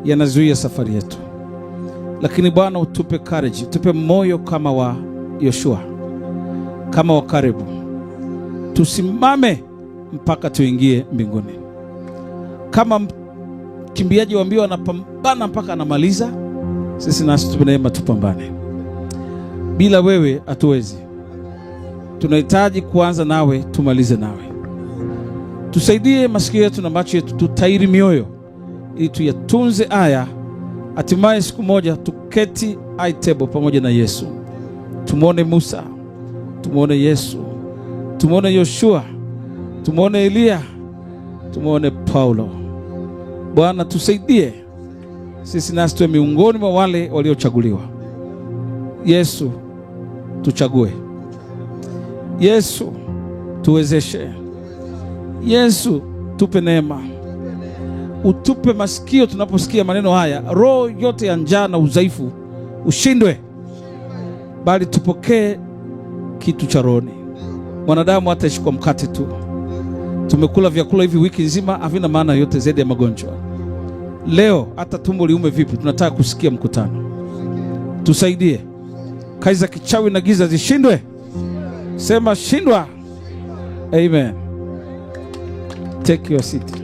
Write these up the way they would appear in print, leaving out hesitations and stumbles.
yanazuia safari yetu. Lakini Bwana, utupe courage, utupe moyo kama wa Yoshua, kama wa Kalebu. Tusimame mpaka tuingie mbinguni. Kama mkimbiaji wa mbio anapambana mpaka anamaliza, sisi nasi tupe neema tupambane. Bila wewe hatuwezi. Tunahitaji kuanza nawe, tumalize nawe. Tusaidie masikio yetu na macho yetu, tutairi mioyo ili tuyatunze haya, hatimaye siku moja tuketi high table pamoja na Yesu. Tumuone Musa, tumuone Yesu, tumuone Yoshua, tumuone Elia, tumuone Paulo. Bwana, tusaidie sisi nasi tuwe miongoni mwa wale waliochaguliwa. Yesu, tuchague. Yesu, tuwezeshe. Yesu, tupe neema. Utupe masikio tunaposikia maneno haya. Roho yote ya njaa na udhaifu ushindwe, bali tupokee kitu cha rohoni. Mwanadamu hataishi kwa mkate tu. Tumekula vyakula hivi wiki nzima, havina maana yote zaidi ya magonjwa. Leo hata tumbo liume vipi, tunataka kusikia mkutano. Tusaidie. Kazi za kichawi na giza zishindwe. Sema shindwa. Amen. Take your seat.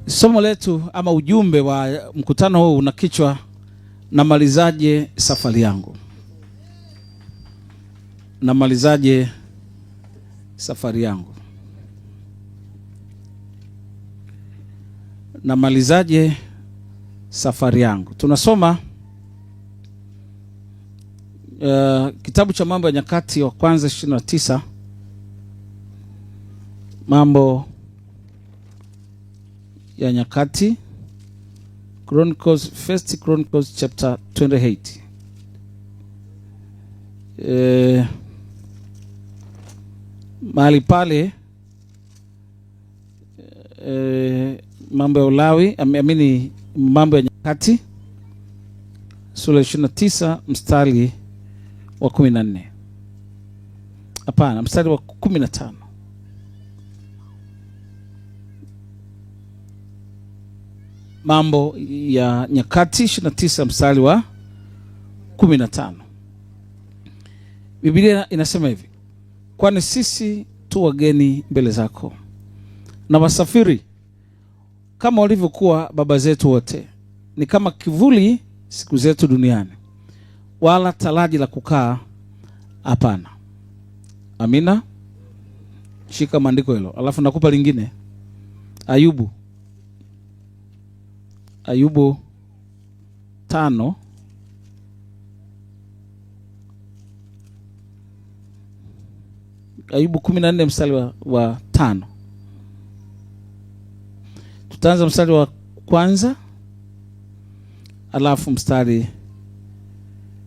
Somo letu ama ujumbe wa mkutano huu una kichwa, namalizaje safari yangu. Namalizaje safari yangu. Namalizaje safari yangu. Tunasoma kitabu cha Mambo ya Nyakati wa kwanza 29. Mambo ya Nyakati, Chronicles, First Chronicles chapter 28. Mahali pale Mambo ya Ulawi, amini Mambo ya Nyakati sura 29 mstari wa 14. Hapana, mstari wa 15. Mambo ya Nyakati 29 mstari wa 15. Biblia inasema hivi: kwani sisi tu wageni mbele zako na wasafiri, kama walivyokuwa baba zetu wote. Ni kama kivuli siku zetu duniani, wala taraji la kukaa hapana. Amina. Shika maandiko hilo, alafu nakupa lingine. Ayubu 5. Ayubu 14 mstari wa 5. Tutaanza mstari wa kwanza alafu mstari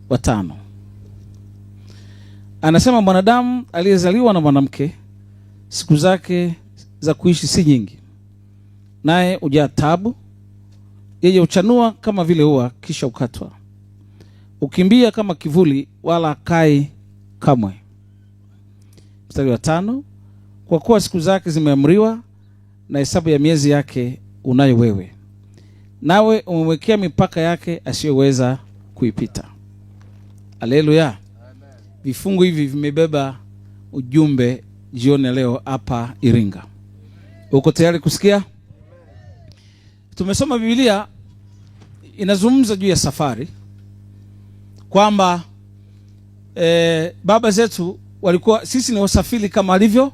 wa 5. Anasema, mwanadamu aliyezaliwa na mwanamke, siku zake za kuishi si nyingi, naye hujaa taabu. Yeye uchanua kama vile ua, kisha ukatwa. Ukimbia kama kivuli, wala hakai kamwe. Mstari wa 5. Kwa kuwa siku zake zimeamriwa, na hesabu ya miezi yake unayo wewe, nawe umemwekea mipaka yake asiyoweza kuipita. Haleluya. Vifungu hivi vimebeba ujumbe jioni leo hapa Iringa. Uko tayari kusikia? Tumesoma Biblia inazungumza juu ya safari, kwamba baba zetu walikuwa, sisi ni wasafiri kama alivyo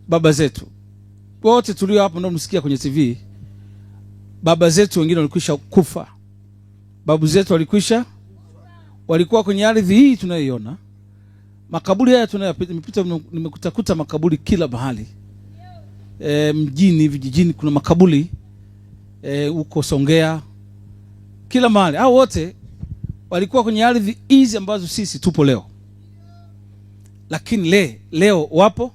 baba zetu. Wote tulio hapo ndio msikia kwenye TV, baba zetu wengine walikwisha kufa. Babu zetu walikuwa kwenye ardhi hii tunayoiona. Makaburi haya tunayopita, nimekutakuta makaburi kila mahali. Mjini, vijijini kuna makaburi. Huko Songea, kila mahali. Hao wote walikuwa kwenye ardhi hizi ambazo sisi tupo leo. Lakini leo wapo?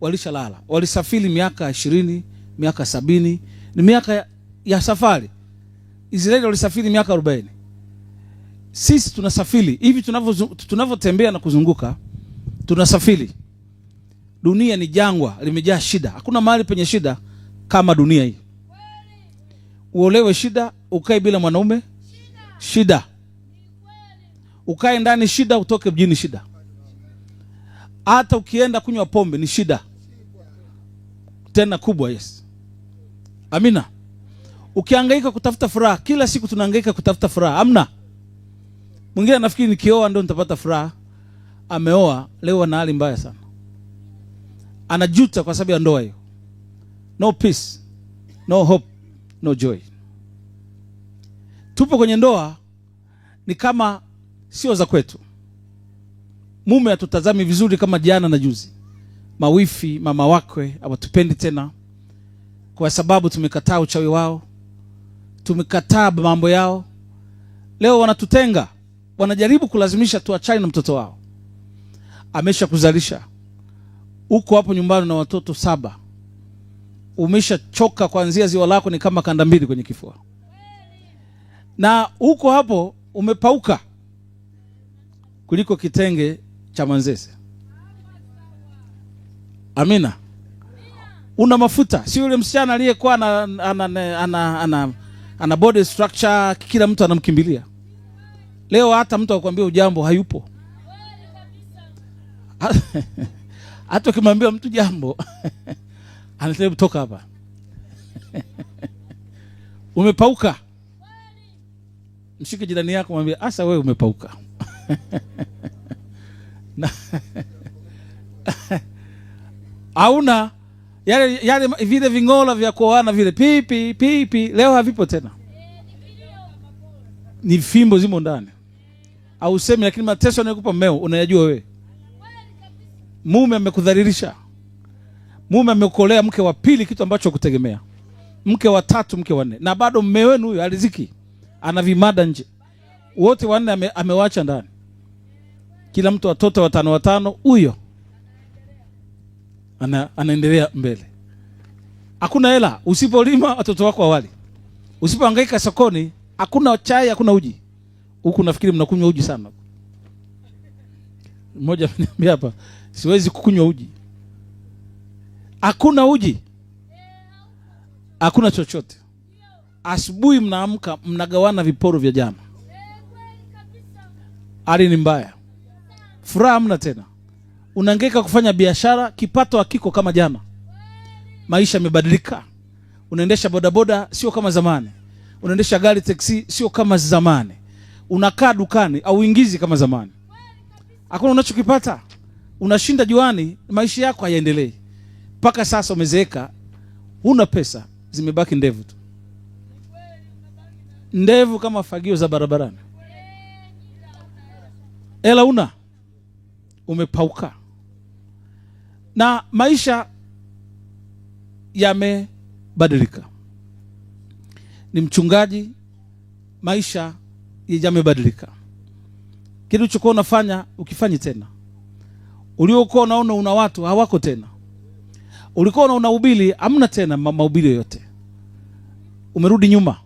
Walishalala. Walisafiri miaka 20, miaka 70, ni miaka ya safari. Israeli walisafiri miaka 40. Sisi tunasafiri hivi tunavyotembea na kuzunguka, tunasafiri. Dunia ni jangwa, limejaa shida. Hakuna mahali penye shida kama dunia hii. Uolewe shida, ukae bila mwanaume shida. Ukae ndani shida, utoke mjini shida. Hata ukienda kunywa pombe ni shida. Tena kubwa, yes. Amina. Ukihangaika kutafuta furaha, kila siku tunahangaika kutafuta furaha, amna. Mwingine anafikiri nikioa ndio nitapata furaha. Ameoa leo na hali mbaya sana. Anajuta kwa sababu ya ndoa hiyo. No peace, no hope, no joy. Tupo kwenye ndoa ni kama sio za kwetu. Mume atutazami vizuri kama jana na juzi. Mawifi, mama wakwe hawatupendi tena kwa sababu tumekataa uchawi wao. Tumekataa mambo yao. Leo wanatutenga. Wanajaribu kulazimisha tuachane na mtoto wao. Amesha kuzalisha. Uko hapo nyumbani na watoto 7. Umesha choka kuanzia ziwa lako ni kama kanda mbili kwenye kifua. Na uko hapo umepauka kuliko kitenge cha Manzese. Amina. Una mafuta, si yule msichana aliyekuwa ana body structure, kila mtu anamkimbilia. Leo hata mtu akwambia ujambo hayupo. Hata ukimwambia mtu jambo anasema kutoka hapa. Umepauka. Mshike jirani yako mwambie asa wewe umepauka. Hauna yale vile vingola vya kuoana vile pipi leo havipo tena. Ni fimbo zimo ndani. Au usemi lakini mateso anayokupa mmeo unayajua wewe. Mume amekudhalilisha. Mume amekuolea mke wa pili, kitu ambacho kutegemea. Mke wa 3, mke wa 4. Na bado mume wenu huyo aliziki. Ana vimada nje. Wote 4 amewacha ndani. Kila mtu watoto 5 huyo. Anaendelea mbele. Hakuna hela, usipolima watoto wako hawali. Usipohangaika sokoni, hakuna chai, hakuna uji. Huku nafikiri mnakunywa uji sana. Mmoja ameniambia hapa, siwezi kukunywa uji. Hakuna uji. Hakuna chochote. Asubuhi mnaamka mnagawana viporo vya jana. Hali ni mbaya. Furaha hamna tena. Unahangaika kufanya biashara, kipato hakiko kama jana. Maisha yamebadilika. Unaendesha bodaboda sio kama zamani. Unaendesha gari taxi sio kama zamani. Unakaa dukani au uingizi kama zamani. Hakuna unachokipata. Unashinda juani, maisha yako hayaendelei. Paka sasa umezeeka, huna pesa, zimebaki ndevu tu. Ndevu kama fagio za barabarani. Hela una, umepauka. Na maisha yamebadilika. Ni mchungaji, maisha yamebadilika. Kitu ulichokuwa unafanya ukifanyi tena. Uliokuwa unaona una watu hawako tena. Ulikuwa unaona ubili hamna tena mahubiri yote. Umerudi nyuma.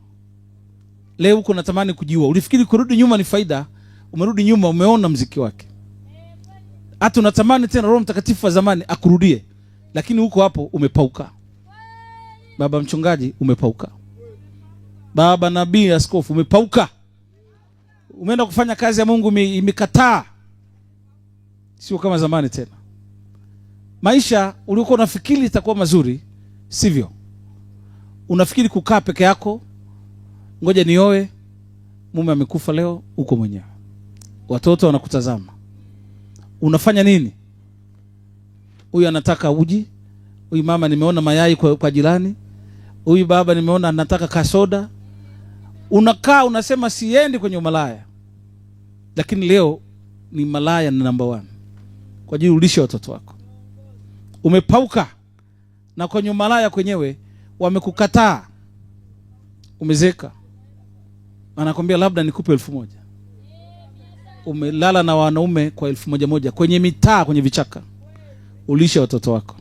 Leo uko unatamani kujiua. Ulifikiri kurudi nyuma ni faida, umerudi nyuma, umeona mziki wake. Hata unatamani tena Roho Mtakatifu wa zamani akurudie, lakini huko hapo umepauka. Baba mchungaji umepauka. Baba nabii askofu umepauka. Umeenda kufanya kazi ya Mungu imekataa. Sio kama zamani tena. Maisha uliokuwa unafikiri itakuwa mazuri, sivyo. Unafikiri kukaa peke yako, ngoja nioe, mume amekufa leo, uko mwenyewe. Watoto wanakutazama. Unafanya nini? Huyu anataka uji, huyu mama nimeona mayai kwa jirani, huyu baba nimeona anataka kasoda. Unakaa unasema siendi kwenye umalaya. Lakini leo ni malaya na number 1. Kwa ajili ulishe watoto wako. Umepauka. Na kwenye umalaya kwenyewe wamekukataa. Umezeka. Anakwambia labda nikupe 1,000. Umelala na wanaume kwa 1,000 kwenye mitaa, kwenye vichaka. Ulishe watoto wako.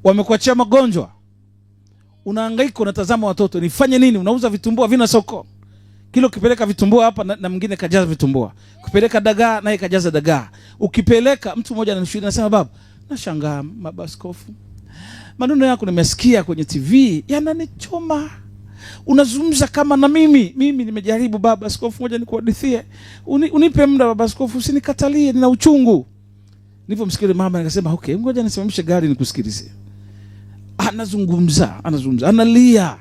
Wamekuachia magonjwa. Unahangaika unatazama watoto. Nifanye nini? Unauza vitumbua vina soko. Kilo ukipeleka vitumbua hapa na mwingine kajaza vitumbua. Ukipeleka dagaa naye kajaza dagaa. Ukipeleka mtu mmoja ananishuhudia anasema baba, Nashangaa, baba askofu, maneno yako nimesikia kwenye TV yananichoma. Unazungumza kama na mimi nimejaribu baba askofu, ngoja nikuhadithie. Unipe muda baba askofu, usinikatalie, nina uchungu. Nilipomsikia mama nikasema okay, ngoja nisimamishe gari nikusikilize. Anazungumza, analia.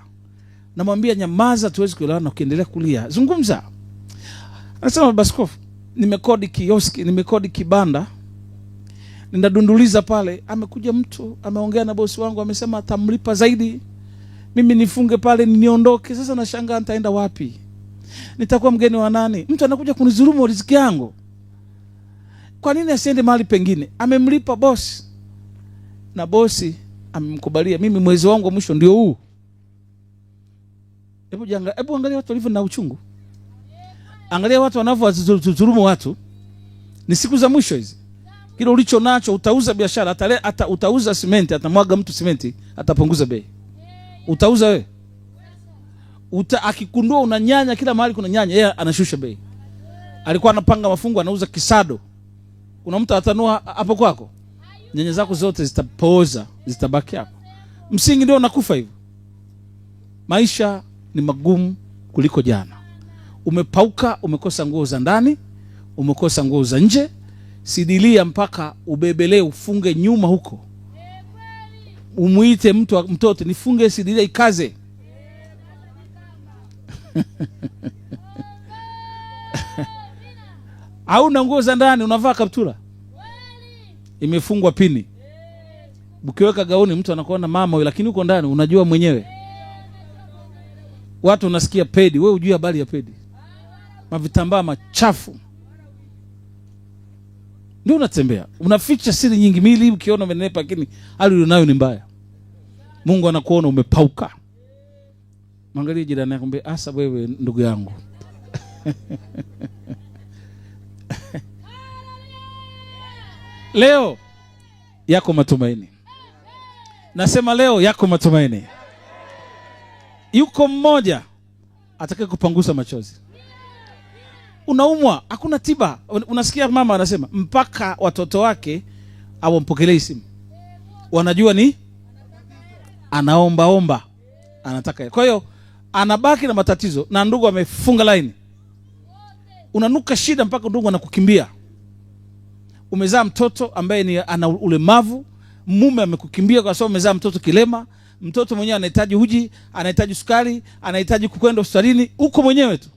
Namwambia nyamaza, tuwezi kuelewana ukiendelea kulia. Zungumza. Anasema baba askofu, nimekodi kioski, nimekodi kibanda. Ninadunduliza pale, amekuja mtu, ameongea na bosi wangu, amesema atamlipa zaidi. Mimi nifunge pale niondoke. Sasa nashangaa nitaenda wapi? Nitakuwa mgeni wa nani? Mtu anakuja kunizurumu riziki yangu. Kwa nini asiende mahali pengine? Amemlipa bosi. Na bosi amemkubalia. Mimi mwezi wangu wa mwisho ndio huu. Hebu angalia watu walivyo na uchungu. Angalia watu wanavyozurumu watu. Ni siku za mwisho hizi. Kile ulicho nacho utauza biashara, hata utauza simenti, atamwaga mtu simenti, atapunguza bei. Utauza wewe. Akikundua unanyanya kila mahali kuna nyanya, yeye anashusha bei. Alikuwa anapanga mafungu, anauza kisado. Kuna mtu atanua hapo kwako. Nyanya zako zote zitapooza, zitabaki hapo. Msingi ndio unakufa hivyo. Maisha ni magumu kuliko jana. Umepauka, umekosa nguo za ndani, umekosa nguo za nje. Sidilia mpaka ubebelee, ufunge nyuma huko. Umuite mtoto, nifunge sidilia ikaze. Au na nguo za ndani unavaa kaptura imefungwa pini. Ukiweka gauni mtu anakuona mama wewe, lakini uko ndani unajua mwenyewe. Watu unasikia pedi, wewe hujui habari ya pedi. Mavitambaa machafu. Ndio unatembea. Unaficha siri nyingi, mili ukiona umenepa, lakini hali ulionayo ni mbaya. Mungu anakuona umepauka. Mwangalie jirani yako, mwambie asa wewe ndugu yangu. Leo yako matumaini. Nasema leo yako matumaini. Yuko mmoja atakaye kupangusa machozi. Unaumwa, hakuna tiba. Unasikia mama anasema mpaka watoto wake awampokelei simu. Wanajua ni anaomba anataka. Kwa hiyo anabaki na matatizo na ndugu amefunga line. Unanuka shida mpaka ndugu anakukimbia. Umezaa mtoto ambaye ni ana ulemavu, mume amekukimbia kwa sababu umezaa mtoto kilema, mtoto mwenyewe anahitaji uji, anahitaji sukari, anahitaji kwenda hospitalini, uko mwenyewe tu.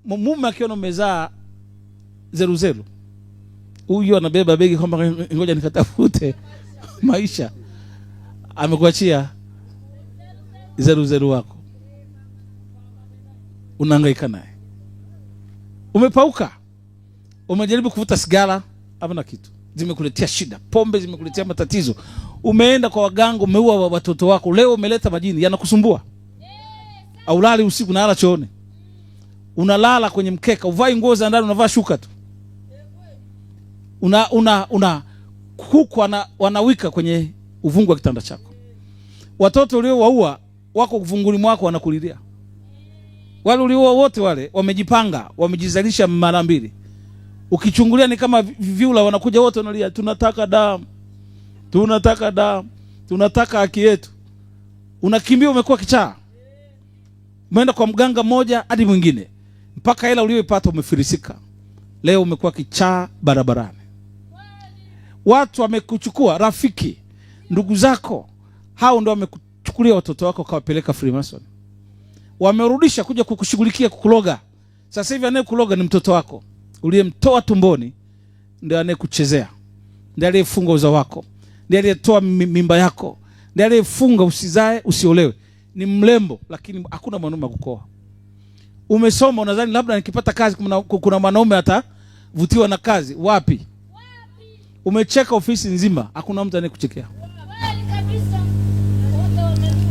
Mume akiona umezaa zeru, huyo anabeba begi kwamba ngoja nikatafute maisha. Amekuachia zeru wako. Unahangaika naye. Umepauka. Umejaribu kuvuta sigara, hamna kitu. Zimekuletea shida. Pombe zimekuletea matatizo. Umeenda kwa waganga, umeua watoto wako. Leo umeleta majini yanakusumbua. Aulali usiku na hala choone. Unalala kwenye mkeka, uvai nguo za ndani, unavaa shuka tu. Kuku wanawika kwenye uvungu wa kitanda chako. Watoto uliowaua wako kuvunguni mwako wanakulilia. Wale ulioua wote wale wamejipanga, wamejizalisha mara mbili. Ukichungulia ni kama viula, wanakuja wote wanalia, tunataka damu. Tunataka damu. Tunataka haki yetu. Unakimbia, umekuwa kichaa. Umeenda kwa mganga mmoja hadi mwingine. Mpaka hela uliyopata umefilisika. Leo umekuwa kichaa barabarani. Watu wamekuchukua, rafiki, ndugu zako, hao ndio wamekuchukulia watoto wako kawapeleka Freemason. Wamerudisha kuja kukushughulikia, kukuloga. Sasa hivi anayekuloga ni mtoto wako. Uliyemtoa tumboni ndiye anayekuchezea. Ndiye aliyefunga uzao wako. Ndiye aliyetoa mimba yako. Ndiye aliyefunga usizae, usiolewe. Ni mlembo lakini hakuna mwanaume kukoa. Umesoma unadhani labda nikipata kazi kuna mwanaume atavutiwa na kazi. Wapi? Umecheka ofisi nzima, hakuna mtu anayekuchekea.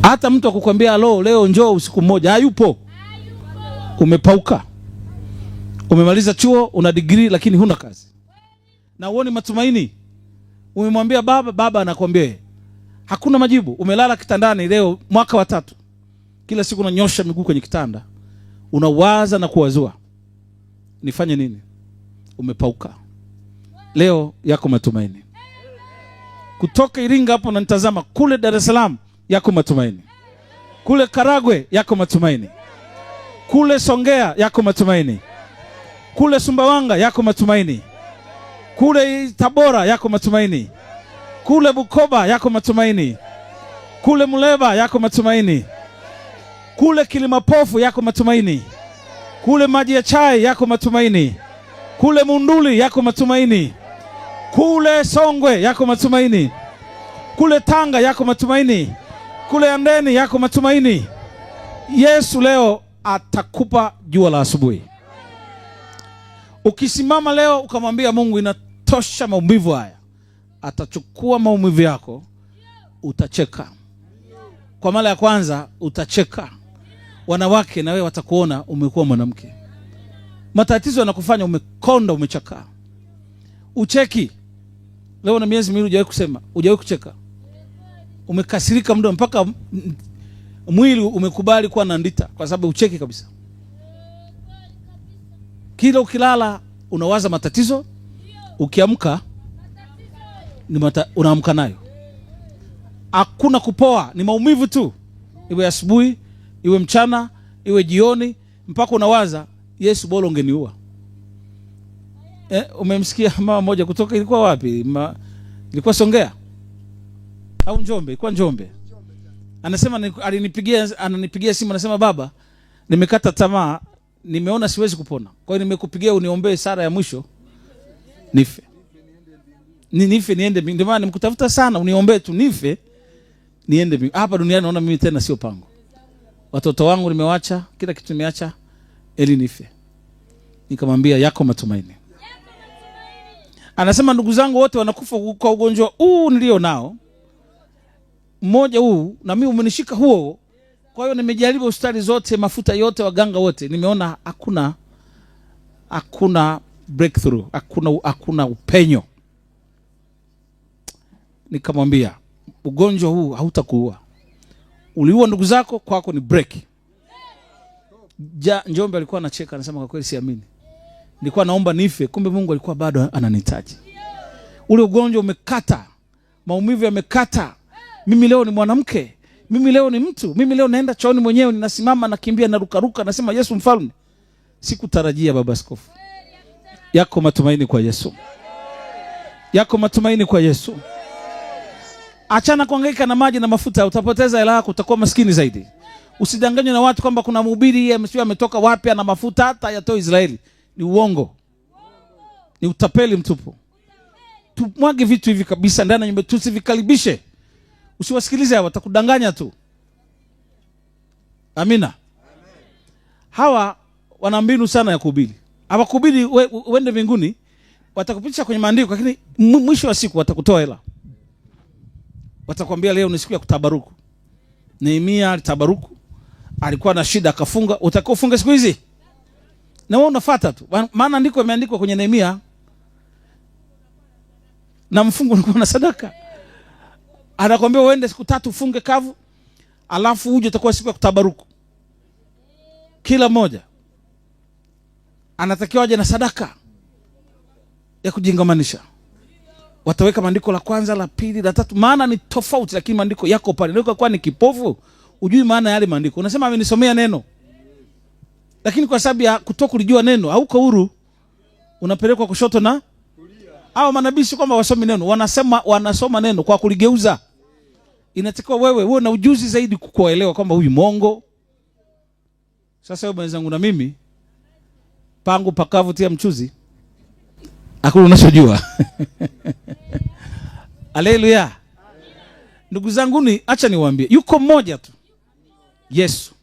Hata mtu akukwambia leo njoo usiku mmoja, hayupo. Umepauka. Umemaliza chuo, una degree lakini huna kazi. Na uone matumaini. Umemwambia baba anakuambia hakuna majibu. Umelala kitandani leo mwaka wa 3. Kila siku unanyosha miguu kwenye kitanda. Unawaza na kuwazua. Nifanye nini? Umepauka. leo yako matumaini. Kutoka Iringa hapo unanitazama, kule Dar es Salaam yako matumaini. Kule Karagwe yako matumaini. Kule Songea yako matumaini. Kule Sumbawanga yako matumaini. Kule Tabora yako matumaini. Kule Bukoba yako matumaini. Kule Muleba yako matumaini. Kule Kilimapofu yako matumaini. Kule Maji ya Chai yako matumaini. Kule Munduli yako matumaini. Kule Songwe yako matumaini. Kule Tanga yako matumaini. Kule Andeni yako matumaini. Yesu leo atakupa jua la asubuhi. Ukisimama leo ukamwambia Mungu, inatosha maumivu haya, atachukua maumivu yako. Utacheka. Kwa mara ya kwanza utacheka. Wanawake na wewe watakuona umekuwa mwanamke. Matatizo yanakufanya umekonda, umechakaa. Ucheki. Leo na miezi miwili hujawahi kusema, hujawahi kucheka. Umekasirika muda mpaka mwili umekubali kuwa na ndita kwa sababu ucheki kabisa. Kila ukilala unawaza matatizo, ukiamka unaamka nayo. Hakuna kupoa, ni maumivu tu. Iwe asubuhi, iwe mchana, iwe jioni, mpaka unawaza Yesu bora ungeniua. Umemsikia mama moja kutoka, ilikuwa wapi? Ilikuwa Songea au Njombe? Ilikuwa Njombe. Anasema ananipigia simu, anasema baba, nimekata tamaa, nimeona siwezi kupona. Kwa hiyo nimekupigia uniombee sala ya mwisho nife. Nife niende. Ndio maana nimekutafuta sana, uniombee tu nife niende. Hapa duniani naona mimi tena sio pango. Watoto wangu nimewacha, kila kitu nimeacha ili nife. Nikamwambia yako matumaini. Anasema ndugu zangu wote wanakufa kwa ugonjwa huu nilio nao. Mmoja huu na mimi umenishika huo. Kwa hiyo nimejaribu hospitali zote, mafuta yote, waganga wote, nimeona hakuna breakthrough, hakuna upenyo. Nikamwambia ugonjwa huu hautakuua. Uliua ndugu zako, kwako ni break. Njombe alikuwa anacheka, anasema kwa kweli siamini. Nilikuwa naomba nife, kumbe Mungu alikuwa bado ananihitaji. Ule ugonjwa umekata, maumivu yamekata. Mimi leo ni mwanamke, mimi leo ni mtu, mimi leo naenda chooni mwenyewe, ninasimama nakimbia na ruka, nasema Yesu mfalme. Sikutarajia baba askofu. Yako matumaini kwa Yesu. Yako matumaini kwa Yesu. Achana kuhangaika na maji na mafuta, utapoteza hela yako, utakuwa maskini zaidi. Usidanganywe na watu kwamba kuna mhubiri ametoka wapi ana mafuta hata yatoe Israeli. Ni uongo. Ni utapeli mtupu. Tumwage vitu hivi kabisa ndani ya nyumba, tusivikaribishe. Usiwasikilize hawa, watakudanganya tu. Amina. Hawa wana mbinu sana ya kuhubiri. Hawakuhubiri uende mbinguni, watakupitisha kwenye maandiko, lakini mwisho wa siku watakutoa hela. Watakwambia leo ni siku ya kutabaruku. Nehemia alitabaruku, alikuwa na shida akafunga. Utakuwa ufunge siku hizi? Na wewe unafuata tu. Maana ndiko imeandikwa kwenye Nehemia. Na mfungo ulikuwa na sadaka. Anakuambia uende siku 3 ufunge kavu, alafu uje utakuwa siku ya kutabaruku. Kila mmoja anatakiwa aje na sadaka ya kujingamanisha. Wataweka maandiko la kwanza, la pili, la tatu, maana ni tofauti, lakini maandiko yako pale. Ndio kwa ni kipofu, ujui maana yale maandiko. Unasema amenisomea neno, lakini kwa sababu ya kutokulijua neno hauko huru, unapelekwa kushoto na kulia. Hao manabii si kwamba wasomi neno, wanasoma neno kwa kuligeuza. Inatakiwa wewe uwe na ujuzi zaidi kukuelewa kwamba huyu mongo. Sasa wewe mwenzangu na mimi, pangu pakavu tia mchuzi, hakuna unachojua. Haleluya. Ndugu zangu, acha niwaambie, yuko mmoja tu, Yesu.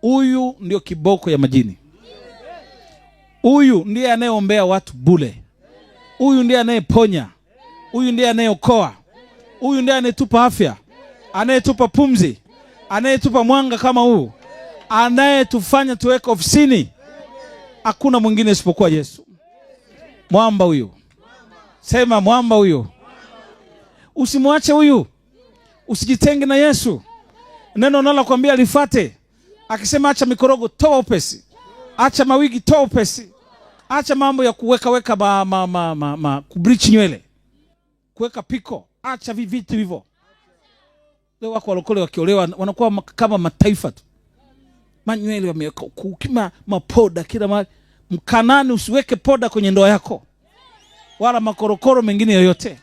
Huyu ndio kiboko ya majini. Huyu ndiye anayeombea watu bure. Huyu ndiye anayeponya. Huyu ndiye anayeokoa. Huyu ndiye anayetupa afya, anayetupa pumzi, anayetupa mwanga kama huu, anayetufanya tuweke ofisini. Hakuna mwingine isipokuwa Yesu. Mwamba huyu. Sema mwamba huyu. Usimwache huyu. Usijitenge na Yesu. Neno nalo kwambia lifuate. Akisema acha mikorogo, toa upesi. Acha mawigi, toa upesi. Acha mambo ya kuweka kubreach nywele, kuweka piko. Acha vitu hivyo. Leo wako walokole wakiolewa wanakuwa kama mataifa tu. Manywele wameweka kukima mapoda kila mahali. Mkanani usiweke poda kwenye ndoa yako. Wala makorokoro mengine yoyote.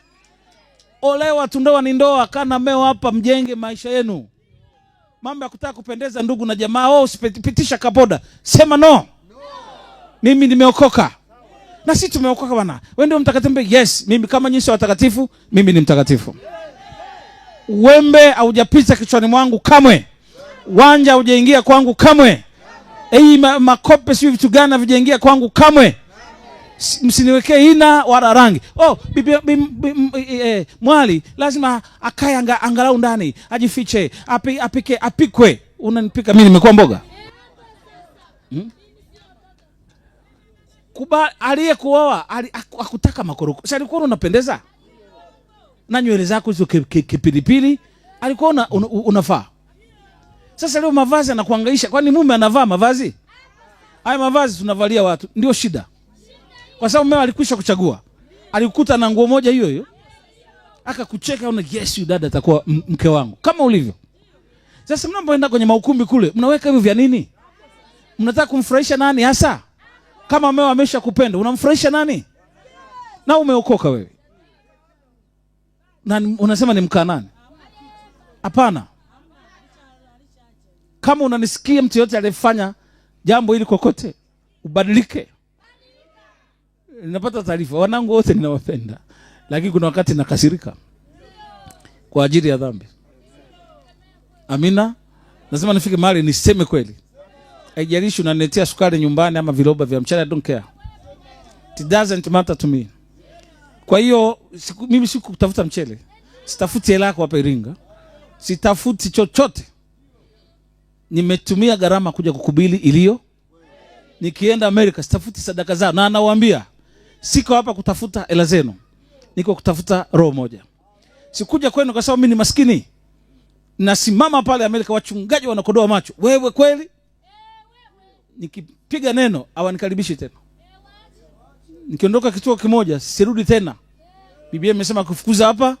Olewa tu, ndoa ni ndoa. Kana meo hapa, mjenge maisha yenu. Mambo ya kutaka kupendeza ndugu na jamaa, usipitisha kapoda. Sema no. Mimi nimeokoka. Na sisi tumeokoka bwana. Wewe ndio mtakatifu? Yes, mimi kama nyinyi watakatifu, mimi ni mtakatifu. Wembe haujapita kichwani mwangu kamwe. Wanja haujaingia kwangu kamwe. Makope sio vitu gani vijaingia kwangu kamwe. Msiniwekee hina wala rangi. Mwali lazima akae angalau ndani, ajifiche, apikwe. Unanipika mimi nimekuwa mboga? Aliyekuoa akutaka makoroko. Sasa alikuwa unapendeza na nywele zako hizo kipilipili, alikuwa unafaa. Sasa leo mavazi anakuangaisha. Kwani mume anavaa mavazi? Haya mavazi tunavalia watu ndio shida. Kwa sababu mume alikwisha kuchagua. Alikukuta na nguo moja hiyo hiyo, akakucheka, una yes, you dada atakuwa mke wangu kama ulivyo. Sasa mnapoenda kwenye maukumbi kule, mnaweka hivyo vya nini? Mnataka kumfurahisha nani hasa? Kama mume amesha kupenda, unamfurahisha nani? Na umeokoka wewe. Na unasema ni Mkanani? Hapana. Kama unanisikia mtu yote alifanya jambo hili kokote, ubadilike. Ninapata taarifa, wanangu wote ninawapenda, lakini kuna wakati nakasirika kwa ajili ya dhambi. Amina. Lazima nifike mahali niseme kweli. Haijalishi unaniletea sukari nyumbani ama viroba vya mchana, I don't care. It doesn't matter to me. Kwa hiyo mimi sikutafuta mchele. Sitafuti hela yako hapa Iringa. Sitafuti chochote. Nimetumia gharama kuja kukubili iliyo. Nikienda Amerika sitafuti sadaka zao, na anawaambia siko hapa kutafuta hela zenu. Niko kutafuta roho moja. Sikuja kwenu kwa sababu mimi ni maskini. Nasimama pale Amerika, wachungaji wanakodoa macho. Wewe kweli? Nikipiga neno hawanikaribishi tena. Nikiondoka kituo kimoja sirudi tena. Biblia imesema kufukuza hapa.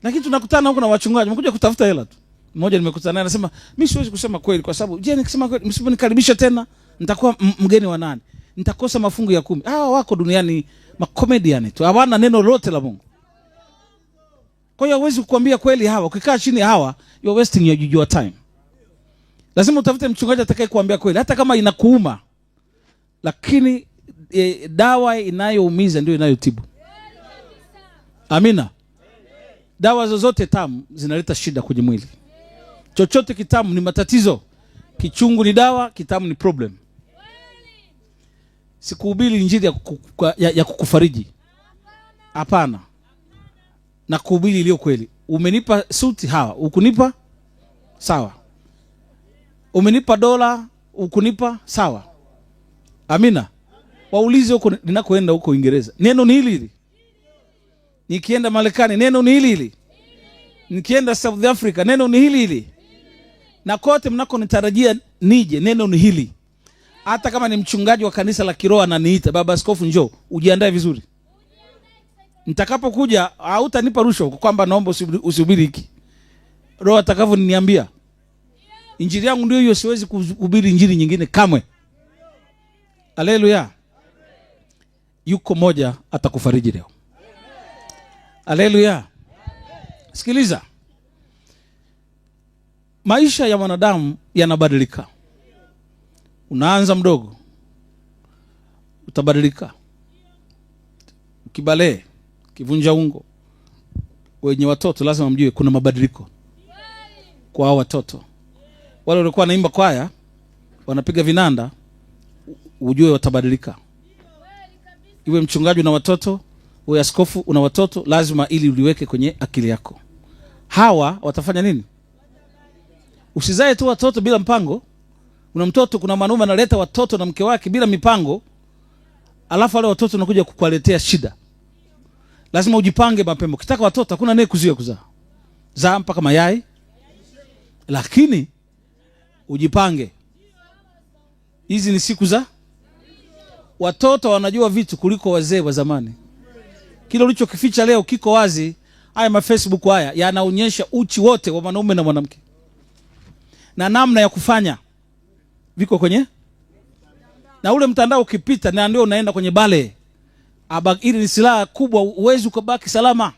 Lakini tunakutana huko na wachungaji, mkuja kutafuta hela tu. Mmoja nimekutana naye anasema, mimi siwezi kusema kweli kwa sababu nikisema kweli msiponikaribisha tena nitakuwa mgeni wa nani? Nitakosa mafungu ya 10. Hawa wako duniani makomediani tu. Hawana neno lolote la Mungu. Kwa hiyo huwezi kukuambia kweli hawa. Ukikaa chini hawa, you're wasting your time. Lazima utafute mchungaji atakaye kuambia kweli hata kama inakuuma. Lakini dawa inayoumiza ndio inayotibu. Amina. Dawa zozote tamu zinaleta shida kwenye mwili. Chochote kitamu ni matatizo. Kichungu ni dawa, kitamu ni problem. Sikuhubiri injili ya kukufariji. Hapana. Na kuhubiri iliyo kweli. Umenipa suti hawa, ukunipa sawa. Umenipa dola, ukunipa sawa. Amina. Waulize huko ninakoenda huko Uingereza. Neno ni hili hili. Nikienda Marekani neno ni hili hili. Nikienda South Africa neno ni hili hili. Na kote mnako nitarajia nije neno ni hili. Hata kama ni mchungaji wa kanisa la kiroho ananiita, baba askofu njoo, ujiandae vizuri. Nitakapokuja hautanipa rushwa kwamba naomba usihubiri hiki. Roho atakavyoniambia. Injili yangu ndio hiyo, siwezi kuhubiri injili nyingine kamwe. Haleluya. Yuko moja atakufariji leo. Haleluya. Sikiliza. Maisha ya wanadamu yanabadilika. Unaanza mdogo, utabadilika. Ukibale, kivunja ungo. Wenye watoto lazima mjue kuna mabadiliko kwa hao watoto. Wale walikuwa wanaimba kwaya, wanapiga vinanda, ujue watabadilika. Iwe mchungaji na watoto, uwe askofu una watoto, lazima ili uliweke kwenye akili yako. Hawa watafanya nini? Usizae tu watoto bila mpango. Una mtoto, kuna mwanaume analeta watoto na mke wake bila mipango, alafu wale watoto wanakuja kukuletea shida. Lazima ujipange mapema. Ukitaka watoto hakuna naye kuzuia kuzaa. Zaa mpaka mayai. Lakini ujipange. Hizi ni siku za Watoto wanajua vitu kuliko wazee wa zamani. Kile ulichokificha leo kiko wazi. Haya ma Facebook haya yanaonyesha uchi wote wa mwanaume na mwanamke, na namna ya kufanya viko kwenye, na ule mtandao ukipita na ndio unaenda kwenye bale. Ili ni silaha kubwa, uwezi ukabaki salama.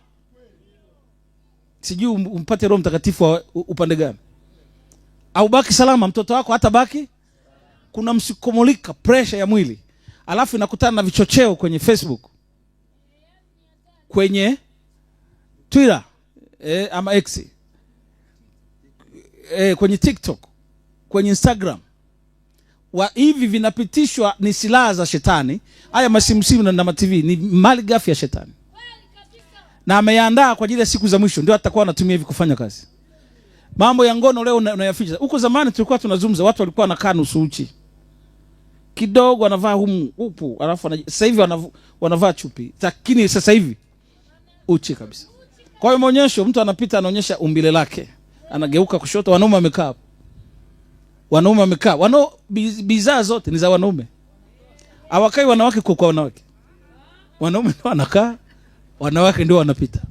Sijui umpate Roho Mtakatifu upande gani au baki salama. Mtoto wako hata baki, kuna msikomolika pressure ya mwili, alafu inakutana na vichocheo kwenye Facebook, kwenye Twitter ama X, kwenye TikTok, kwenye Instagram. Hivi vinapitishwa, ni silaha za shetani. Haya masimu na ma-TV ni mali ghafi ya shetani, na ameandaa kwa ajili ya siku za mwisho, ndio atakuwa anatumia hivi kufanya kazi. Mambo ya ngono leo unayaficha. Huko zamani tulikuwa tunazungumza, watu walikuwa wanakaa nusu uchi kidogo, wanavaa upu, alafu sasa hivi wanavaa chupi, lakini sasa hivi uchi kabisa. Kwa hiyo maonyesho, mtu anapita anaonyesha umbile lake, anageuka kushoto, wanaume wamekaa, bidhaa zote ni za wanaume. Hawakai wanawake kwa wanawake, wanaume ndio wanakaa, wanawake ndio wanapita.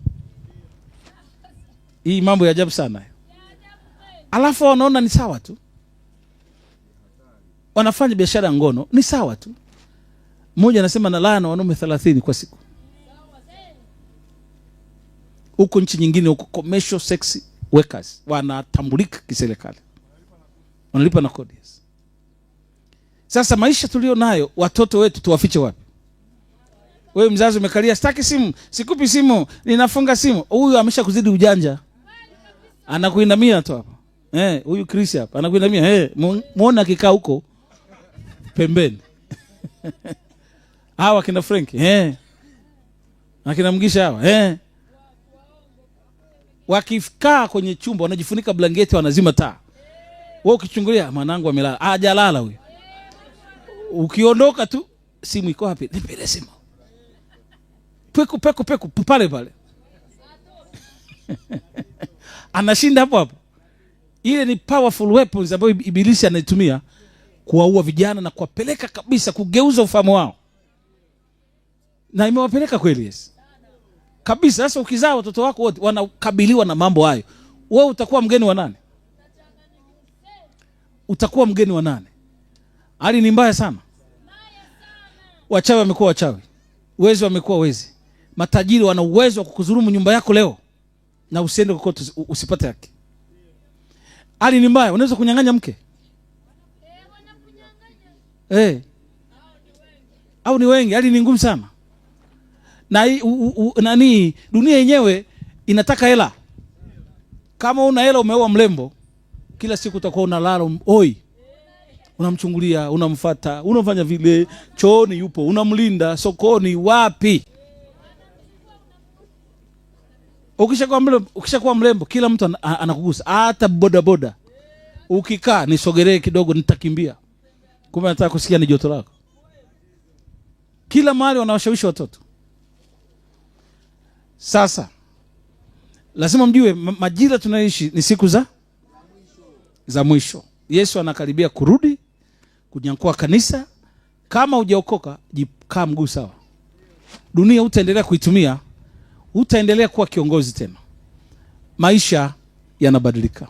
Hii mambo ya ajabu sana. Alafu wanaona ni sawa tu, wanafanya biashara ya ngono ni sawa tu. Mmoja anasema na laana wanaume 30 kwa siku. Huko nchi nyingine, huko commercial sex workers wanatambulika kiserikali, wanalipa na kodi. Sasa maisha tulio nayo, watoto wetu tuwafiche wapi? Wewe mzazi umekalia, sitaki simu, sikupi simu, ninafunga simu. Huyu ameshakuzidi ujanja, anakuinamia tu hapa. Huyu Chris hapa anakuinamia, muone akikaa huko pembeni. Hawa kina Frank, akina Mgisha hawa, wakikaa kwenye chumba wanajifunika blanketi, wanazima taa. Wewe ukichungulia, mwanangu amelala. Hajalala huyo. Ukiondoka tu, simu iko wapi? Nipe simu. Peku pale. Anashinda hapo. Ile ni powerful weapons ambayo ibilisi anaitumia kuwaua vijana na kuwapeleka kabisa, kugeuza ufahamu wao. Na imewapeleka kweli, yes. Kabisa. Sasa ukizaa watoto wako wote wanakabiliwa na mambo hayo, wewe utakuwa mgeni wa nani? Utakuwa mgeni wa nani? Hali ni mbaya sana. Wachawi wamekuwa wachawi, wezi wamekuwa wezi, matajiri wana uwezo wa kukudhulumu nyumba yako leo na usiende kokote, usipate haki. Hali ni mbaya. Unaweza kunyang'anya mke, au ni wengi. Hali ni ngumu sana. Na dunia yenyewe inataka hela. Kama una hela, umeoa mlembo, kila siku utakuwa unalala unamchungulia, unamfuata, unafanya vile, chooni yupo, unamlinda, sokoni, ukishakuwa mlembo, kila mtu anakugusa, hata boda. Ukikaa, nisogelee kidogo nitakimbia. Kumbe nataka kusikia ni joto lako. Kila mahali wanawashawishi watoto. Sasa lazima mjue majira tunaishi ni siku za mwisho. Yesu anakaribia kurudi kunyakua kanisa. Kama hujaokoka, jikaa mguu sawa. Dunia utaendelea kuitumia, utaendelea kuwa kiongozi tena. Maisha yanabadilika.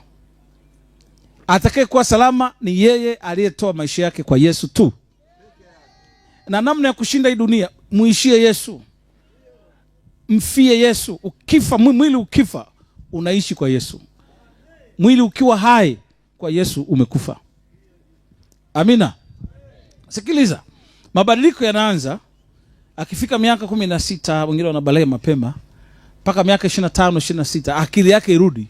Atakaye kuwa salama ni yeye aliyetoa maisha yake kwa Yesu tu. Na namna ya kushinda hii dunia, muishie Yesu. Mfie Yesu. Ukifa, mwili ukifa, unaishi kwa Yesu. Mwili ukiwa hai kwa Yesu, umekufa. Amina. Sikiliza, mabadiliko yanaanza akifika miaka 16, wengine wanabalea mapema, mpaka miaka 25, 26 akili yake irudi.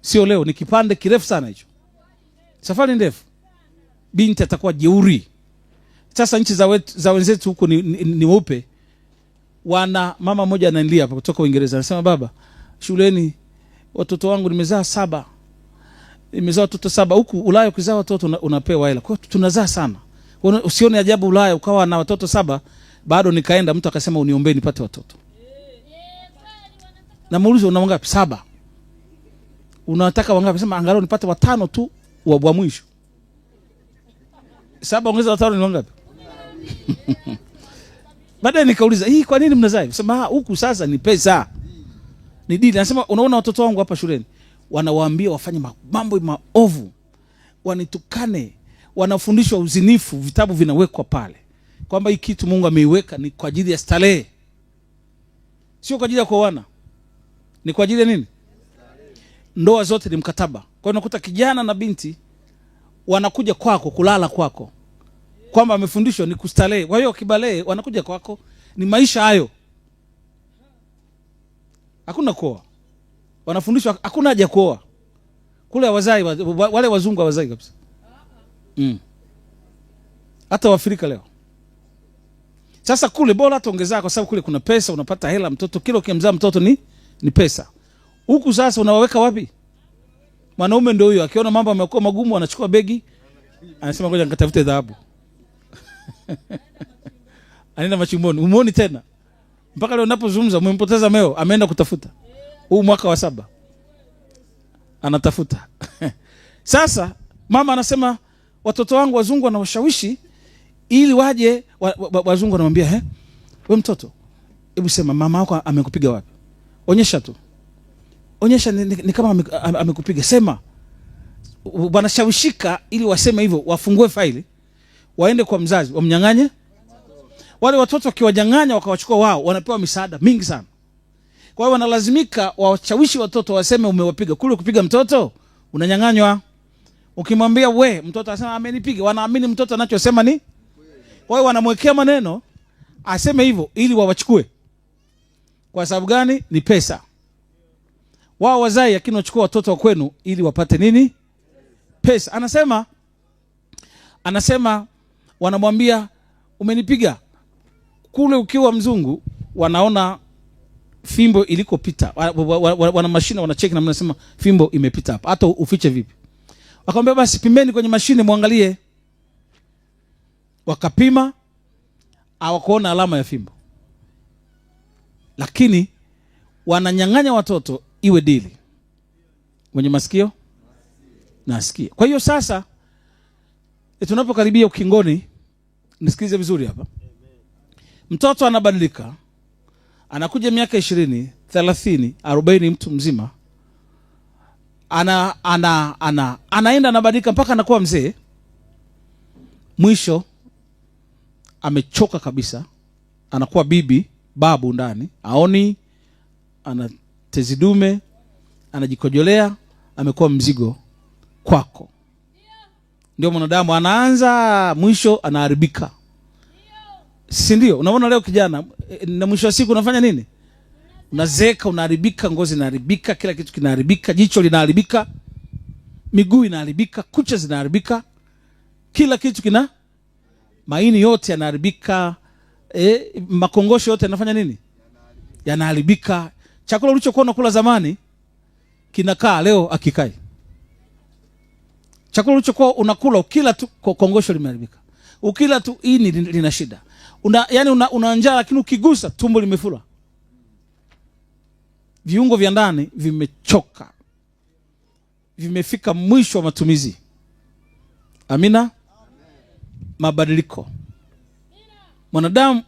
Sio leo, ni kipande kirefu sana hicho. Safari ndefu. Binti atakuwa jeuri. Sasa nchi za wenzetu huko ni weupe. Mama mmoja ananilia hapa kutoka Uingereza, anasema, baba, shuleni watoto wangu nimezaa 7. Nimezaa watoto 7. Huku Ulaya ukizaa watoto unapewa hela. Kwa hiyo tunazaa sana. Usione ajabu Ulaya ukawa na watoto 7, bado nikaenda mtu akasema uniombee nipate watoto. Na muulize una wangapi? 7. Unataka wangapi? Sema angalau nipate 5 tu wa mwisho. 7 ongeza 5 ni wangapi? Baadaye nikauliza, hii kwa nini mnazaa? Sema huku sasa ni pesa. Ni dini. Anasema unaona watoto wangu hapa shuleni wanawaambia wafanye mambo maovu, wanitukane, wanafundishwa uzinifu, vitabu vinawekwa pale kwamba hii kitu Mungu ameiweka ni kwa ajili ya starehe, sio kwa ajili ya kuoana. Ni kwa ajili ya nini? Ndoa zote ni mkataba. Kwa hiyo unakuta kijana na binti wanakuja kwako kulala kwako, kwamba amefundishwa ni kustarehe. Kwa hiyo kibalee wanakuja kwako, ni maisha hayo. Hakuna kuoa. Wanafundishwa hakuna haja kuoa. Kule wazai wale wazungu hawazai kabisa. Hata Waafrika leo. Sasa kule bora tuongezea kwa sababu kule kuna pesa, unapata hela, mtoto kila ukimzaa mtoto ni pesa. Huku sasa unawaweka wapi? Mwanaume ndio huyo, akiona mambo yamekuwa magumu anachukua begi, anasema ngoja nikatafute dhahabu. Anaenda machimboni, umuoni tena. Mpaka leo ninapozungumza umempoteza meo, ameenda kutafuta. Huu mwaka wa 7. Anatafuta. Sasa mama anasema watoto wangu wazungu wanawashawishi ili waje wazungu wanamwambia, wewe mtoto, hebu sema mama yako amekupiga wapi? Onyesha tu. Onyesha ni kama amekupiga. Sema. Wanashawishika ili waseme hivyo, wafungue faili, waende kwa mzazi, wamnyang'anye. Wale watoto wakiwanyang'anya wakawachukua wao, wanapewa misaada mingi sana. Kwa hiyo wanalazimika washawishi watoto waseme umewapiga. Kule kupiga mtoto unanyang'anywa. Ukimwambia mtoto anasema amenipiga, wanaamini mtoto anachosema ni. Kwa hiyo wanamwekea maneno aseme hivyo ili wawachukue. Kwa sababu gani? Ni pesa. Wao wazai lakini wachukua watoto wa kwenu ili wapate nini? Pesa. Anasema wanamwambia umenipiga. Kule ukiwa mzungu wanaona fimbo ilikopita. Wana mashine wanacheki na mnasema fimbo imepita hapa. Hata ufiche vipi? Wakamwambia basi pimeni kwenye mashine muangalie. Wakapima, hawakuona alama ya fimbo. Lakini wananyang'anya watoto iwe dili. Mwenye masikio na asikie. Kwa hiyo sasa tunapokaribia ukingoni, nisikilize vizuri hapa. Mtoto anabadilika. Anakuja miaka 20, 30, 40 mtu mzima. Anaenda anabadilika mpaka anakuwa mzee. Mwisho amechoka kabisa. Anakuwa babu ndani. Aoni, ana tezi dume, anajikojolea, amekuwa mzigo kwako. Ndio mwanadamu anaanza, mwisho anaharibika. Si ndio? Unaona leo kijana na mwisho wa siku unafanya nini? Unazeeka, unaharibika, ngozi inaharibika, kila kitu kinaharibika, jicho linaharibika, miguu inaharibika, kucha zinaharibika, kila kitu maini yote yanaharibika, makongosho yote yanafanya nini? Yanaharibika. Chakula ulichokuwa unakula zamani kinakaa leo akikai. Chakula ulichokuwa unakula ukila tu kongosho limeharibika. Ukila tu ini lina shida. Una njaa lakini ukigusa tumbo limefura. Viungo vya ndani vimechoka. Vimefika mwisho wa matumizi. Amina. Mabadiliko. Mwanadamu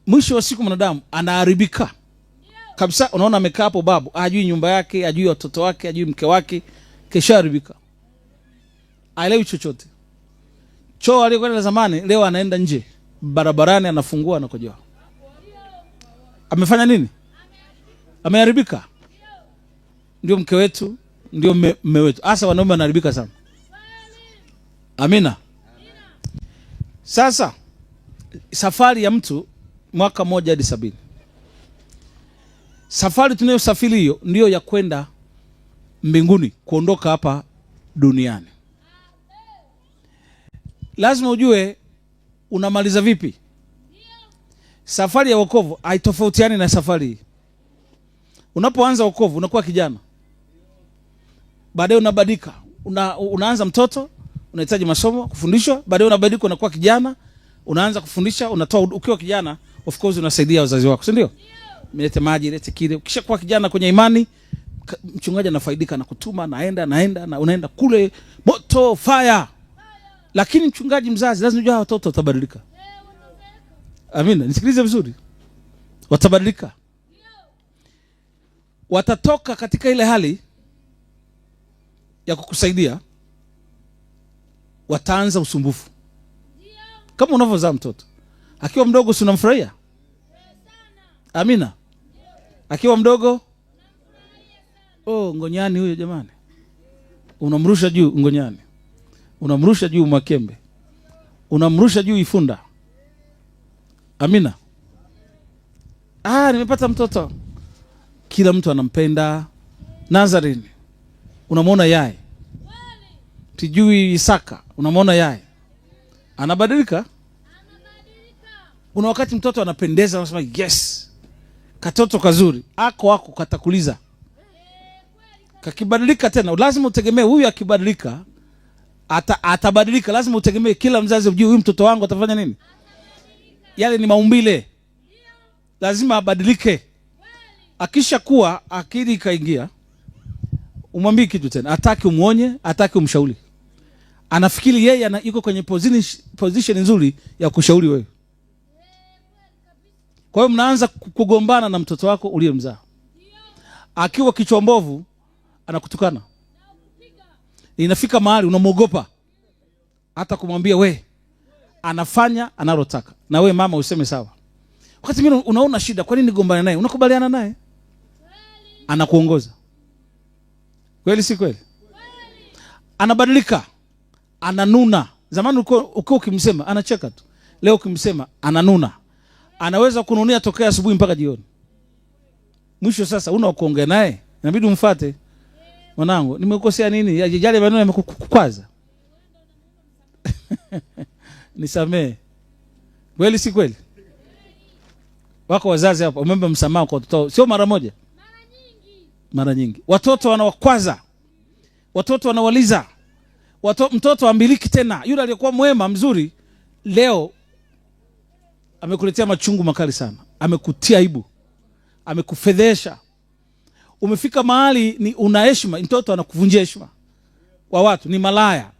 mwisho wa siku mwanadamu anaharibika. Kabisa. Unaona amekaa hapo babu, hajui nyumba yake, hajui watoto wake, hajui mke wake, kesha haribika. Haelewi chochote. Choo aliyokwenda zamani leo anaenda nje barabarani, anafungua na kujoa. Amefanya nini? Ameharibika. Ndio mke wetu, ndio mume wetu. Hasa wanaume wanaharibika sana. Amina. Sasa safari ya mtu mwaka 1 hadi 70. Safari tunayosafiri hiyo ndio ya kwenda mbinguni, kuondoka hapa duniani. Lazima ujue unamaliza vipi. Safari ya wokovu haitofautiani na safari hii. Unapoanza wokovu unakuwa kijana. Baadaye unabadilika. Unaanza mtoto, unahitaji masomo, kufundishwa, baadaye unabadilika unakuwa kijana, unaanza kufundisha, unatoa ukiwa kijana, of course unasaidia wazazi wako, si ndio? Mlete maji, lete kile. Ukishakuwa kijana kwenye imani, mchungaji anafaidika na kutuma, naenda na unaenda kule moto fire. Lakini mchungaji mzazi lazima ujue watoto watabadilika. Amina, nisikilize vizuri. Watabadilika. Watatoka katika ile hali ya kukusaidia, wataanza usumbufu. Kama unavyozaa mtoto akiwa mdogo, si unamfurahia? Amina. Akiwa mdogo, ngonyani huyo jamani, unamrusha juu ngonyani, unamrusha juu Makembe, unamrusha juu Ifunda. Amina. Nimepata mtoto, kila mtu anampenda. Nazarene unamwona yai, tijui Isaka unamwona yai, anabadilika. Una wakati mtoto anapendeza, unasema yes, katoto kazuri, wako katakuliza. Kakibadilika tena, lazima utegemee huyu akibadilika atabadilika. Lazima utegemee, kila mzazi ujue huyu mtoto wangu atafanya nini. Yale ni maumbile, lazima abadilike. Akisha kuwa akili kaingia, umwambie kitu tena, ataki umuonye, ataki umshauri. Anafikiri yeye yuko kwenye position nzuri ya kushauri wewe. Kwa hiyo mnaanza kugombana na mtoto wako uliyemzaa. Akiwa kichwa mbovu anakutukana, inafika mahali unamuogopa hata kumwambia we, anafanya analotaka, na we mama useme sawa. Wakati mimi unaona shida, kwa nini nigombane naye? Unakubaliana naye, anakuongoza. Kweli si kweli? Anabadilika, ananuna. Zamani uko ukimsema anacheka tu, leo ukimsema ananuna. Anaweza kununia tokea asubuhi mpaka jioni. Mwisho sasa una kuongea naye, inabidi umfuate. Mwanangu, nimekukosea nini? Yale maneno yamekukwaza. Nisamee. Kweli si kweli? Wako wazazi hapa umeomba msamaha kwa watoto, sio mara moja, mara nyingi. Watoto wanawakwaza, watoto wanawaliza, mtoto ambiliki tena. Yule aliyekuwa mwema mzuri, leo amekuletea machungu makali sana, amekutia aibu, amekufedhesha. Umefika mahali ni una heshima, mtoto anakuvunjia heshima wa watu. Ni malaya,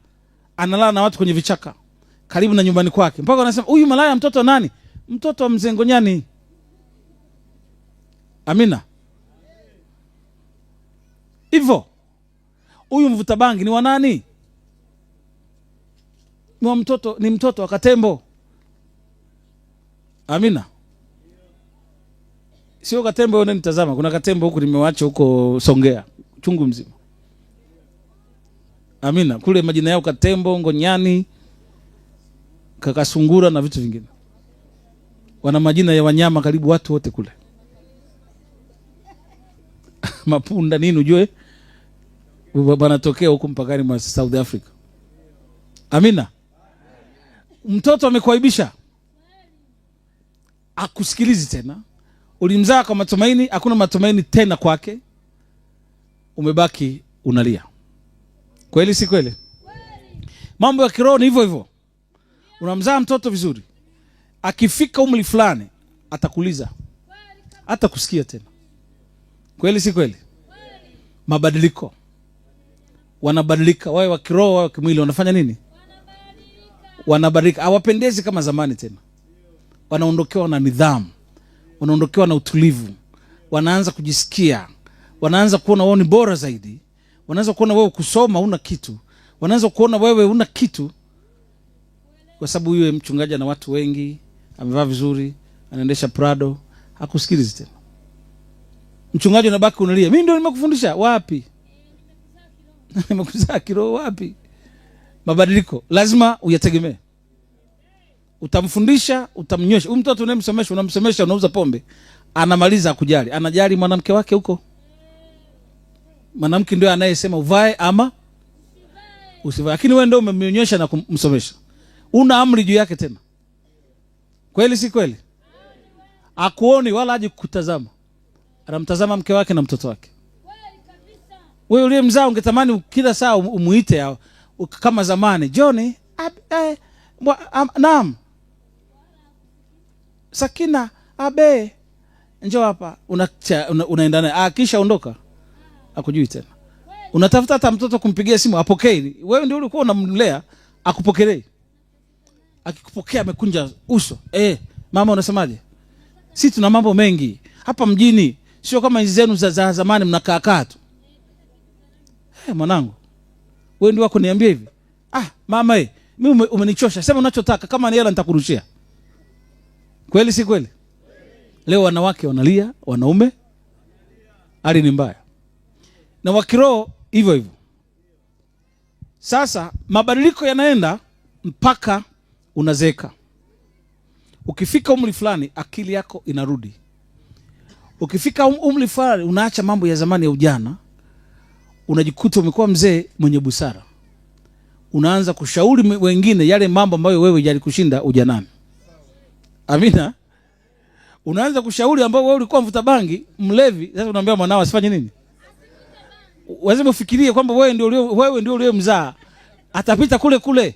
analala na watu kwenye vichaka karibu na nyumbani kwake, mpaka wanasema huyu malaya mtoto nani? Mtoto wa mzee Ngonyani. Amina. Hivyo huyu mvuta bangi ni wa nani? Ni mtoto wa Katembo. Amina. Sio Katembo yone nitazama, kuna Katembo huku nimewacha huko Songea chungu mzima. Amina. Kule majina yao Katembo, Ngonyani, Kakasungura na vitu vingine. Wana majina ya wanyama karibu watu wote kule. Mapunda nini ujue wanatokea huko mpakani mwa South Africa. Amina. Mtoto amekuaibisha, akusikilizi tena. Ulimzaa kwa matumaini, hakuna matumaini tena kwake, umebaki unalia. Kweli si kweli? Mambo ya kiroho ni hivyo hivyo. Unamzaa mtoto vizuri, akifika umri fulani atakuliza, hata kusikia tena. Kweli si kweli? Mabadiliko, wanabadilika. Wao wa kiroho, wao kimwili, wanafanya nini? Wanabadilika. Hawapendezi kama zamani tena. Wanaondokewa na nidhamu, wanaondokewa na utulivu, wanaanza kujisikia, wanaanza kuona wao ni bora zaidi, wanaanza kuona wewe kusoma una kitu, wanaanza kuona wewe una kitu. Kwa sababu yule mchungaji na watu wengi, amevaa vizuri, anaendesha Prado, hakusikilizi tena. Mchungaji anabaki unalia, mimi ndio nimekufundisha. Wapi? Nimekuzaa kiroho wapi? Mabadiliko lazima uyategemee. Utamfundisha, utamnyosha. Huyu mtoto unamsemesha, unauza pombe, anamaliza kujali. Anajali mwanamke wake huko. Mwanamke ndio anayesema uvae ama usivae. Lakini wewe ndio umemnyosha na kumsomesha. Una amri juu yake tena. Kweli si kweli? Akuoni wala aje kukutazama. Anamtazama mke wake na mtoto wake. Wewe ule mzao ungetamani kila saa umuite kama zamani. Johnny, naam. Sakina, abe, njoo hapa. Unaenda naye. Kisha ondoka. Hakujui tena. Unatafuta hata mtoto kumpigia simu apokee. Wewe ndio ulikuwa unamlea, akupokelei. Akikupokea amekunja uso. Mama unasemaje? Sisi tuna mambo mengi hapa mjini, sio kama hizi zenu za zamani mnakaa kaa tu. Mwanangu, wewe ndio wako niambia hivi. Mama mimi umenichosha, sema unachotaka, kama ni hela nitakurushia. Kweli si kweli? Leo wanawake wanalia, wanaume hali ni mbaya. Na wakiroho hivyo hivyo. Sasa mabadiliko yanaenda mpaka unazeeka. Ukifika umri fulani akili yako inarudi. Ukifika umri fulani unaacha mambo ya zamani ya ujana, unajikuta umekuwa mzee mwenye busara. Unaanza kushauri wengine yale mambo ambayo wewe yalikushinda ujanani. Amina. Unaanza kushauri ambao wewe ulikuwa mvuta bangi, mlevi, sasa unaambia mwanao asifanye nini? Lazima ufikirie kwamba wewe ndio uliyemzaa. Atapita kule kule.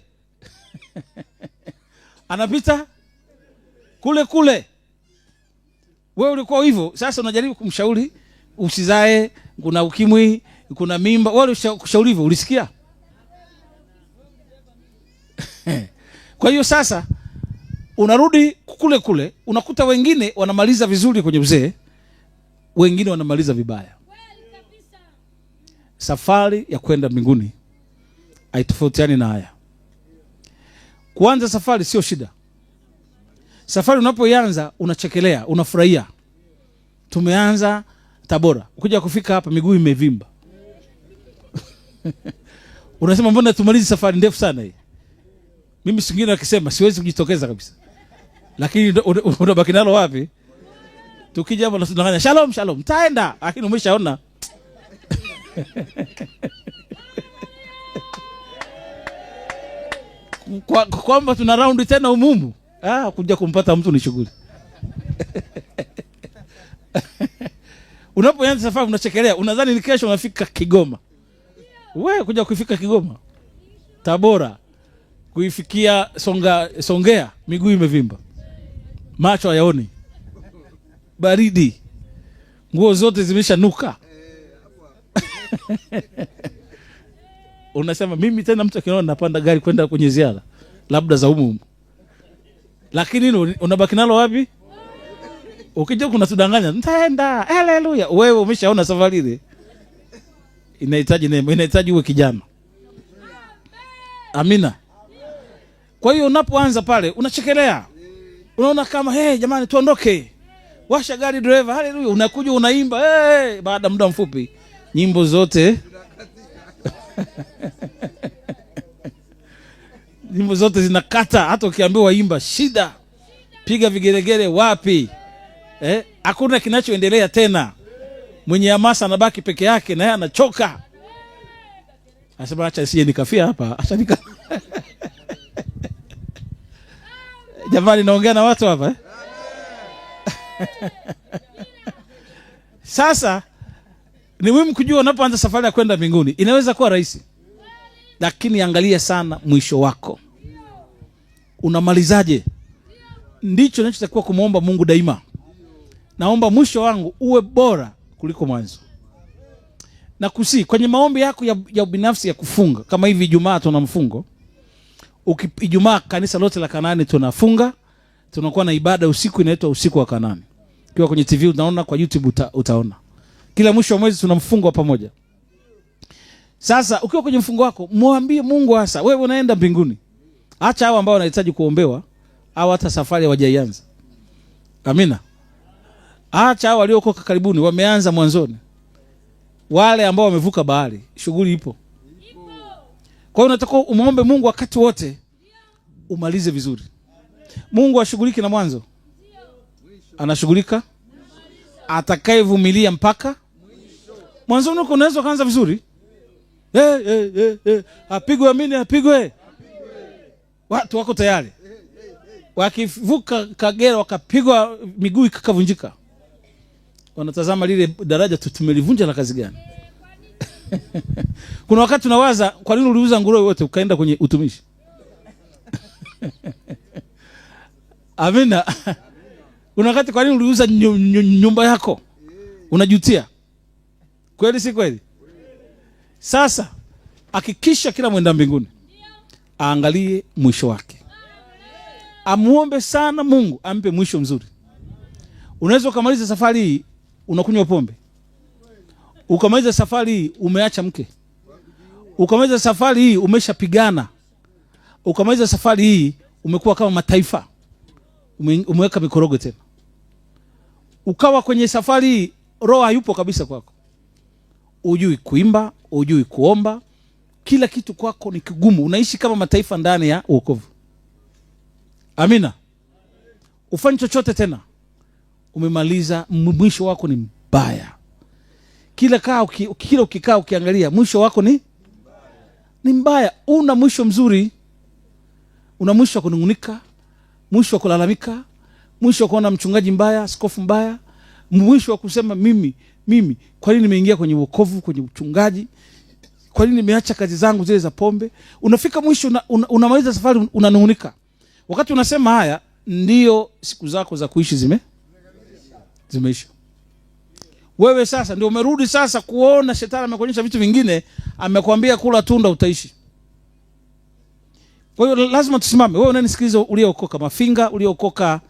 Anapita kule kule. Wewe ulikuwa hivyo, sasa unajaribu kumshauri usizae, kuna ukimwi, kuna mimba. Wewe ushauri hivyo, ulisikia? Kwa hiyo sasa unarudi kule kule, unakuta wengine wanamaliza vizuri kwenye uzee, wengine wanamaliza vibaya. Safari ya kwenda mbinguni haitofautiani na haya. Kuanza safari sio shida. Safari unapoianza unachekelea, unafurahia. Tumeanza Tabora, ukija kufika hapa miguu imevimba. Unasema mbona tumalize safari ndefu sana hii? Mimi singine akisema siwezi kujitokeza kabisa. Lakini unabaki nalo wapi? Tukija hapa na tunanganya shalom shalom, taenda, lakini umeshaona. Kwamba tuna round tena umumu. Kuja kumpata mtu ni shughuli. Unapoanza safari unachekelea, unadhani ni kesho unafika Kigoma. Wewe kuja kufika Kigoma, Tabora, kuifikia Songea, miguu imevimba. Macho hayaoni. Baridi. Nguo zote zimeshanuka. Unasema mimi tena mtu akiona napanda gari kwenda kwenye ziara labda za umumu. Lakini unabaki nalo wapi? Ukija kuna tudanganya, nitaenda, haleluya. Wewe umeshaona safari ile. Inahitaji neema, inahitaji uwe kijana. Amina. Kwa hiyo unapoanza pale unachekelea. Unaona kama jamani tuondoke. Washa gari driver, haleluya. Unakuja unaimba, baada muda mfupi nyimbo zote nyimbo zote zinakata. Hata ukiambiwa imba shida, piga vigeregere wapi, hakuna kinachoendelea tena. Mwenye hamasa anabaki peke yake na yeye anachoka. Anasema acha sije nikafia hapa, acha nika. Jamani naongea na watu hapa. Sasa ni muhimu kujua unapoanza safari ya kwenda mbinguni. Inaweza kuwa rahisi, lakini angalia sana mwisho wako. Unamalizaje? Ndicho ninachotakiwa kumuomba Mungu daima. Naomba mwisho wangu uwe bora kuliko mwanzo. Na kwenye maombi yako ya binafsi ya kufunga, kama hivi Ijumaa tuna mfungo. Ijumaa kanisa lote la Kanaani tunafunga. Tunakuwa na ibada usiku inaitwa usiku wa Kanaani. Ukiwa kwenye TV unaona, kwa YouTube utaona. Kila mwisho wa mwezi tuna mfungo pamoja. Sasa ukiwa kwenye mfungo wako, muambie Mungu hasa wewe unaenda mbinguni. Acha hao ambao wanahitaji kuombewa au hata safari hawajaianza. Amina. Acha hao waliokoka karibuni, wameanza mwanzoni. Wale ambao wamevuka bahari, shughuli ipo. Kwa hiyo unatakiwa umuombe Mungu wakati wote umalize vizuri. Mungu ashughuliki na mwanzo. Anashughulika atakayevumilia mpaka mwanzo. Unaweza kuanza vizuri. Apigwe amini, apigwe. Watu wako tayari. Wakivuka Kagera wakapigwa miguu ikavunjika. Wanatazama lile daraja tumelivunja na kazi gani? Kuna wakati tunawaza kwa nini uliuza nguruwe wote ukaenda kwenye utumishi? Amina. Kuna wakati kwa nini uliuza nyumba yako? Unajutia. Kweli si kweli? Sasa hakikisha kila mwenda mbinguni aangalie mwisho wake. amuombe sana Mungu ampe mwisho mzuri. Unaweza ukamaliza safari hii unakunywa pombe. Ukamaliza safari hii umeacha mke. Ukamaliza safari hii umeshapigana. Ukamaliza safari hii umekuwa kama mataifa. Umeweka mikorogo tena. Ukawa kwenye safari hii roho hayupo kabisa kwako. Hujui kuimba, hujui kuomba, kila kitu kwako ni kigumu. Unaishi kama mataifa ndani ya wokovu. Amina. Ufanye chochote tena, umemaliza, mwisho wako ni mbaya. Kila ukikaa ukiangalia mwisho wako ni mbaya. Una mwisho mzuri? Una mwisho wa kunungunika, mwisho wa kulalamika, mwisho wa kuona mchungaji mbaya, askofu mbaya, mwisho wa kusema mimi kwa nini nimeingia kwenye wokovu, kwenye uchungaji? Kwa nini nimeacha kazi zangu zile za pombe? Unafika mwisho unamaliza safari unanungunika. Wakati unasema haya, ndio siku zako za kuishi zimeisha. Wewe sasa ndio umerudi sasa kuona shetani amekuonyesha vitu vingine, amekwambia kula tunda utaishi. Kwa hiyo lazima tusimame. Wewe unanisikiliza, uliokoka Mafinga, uliokoka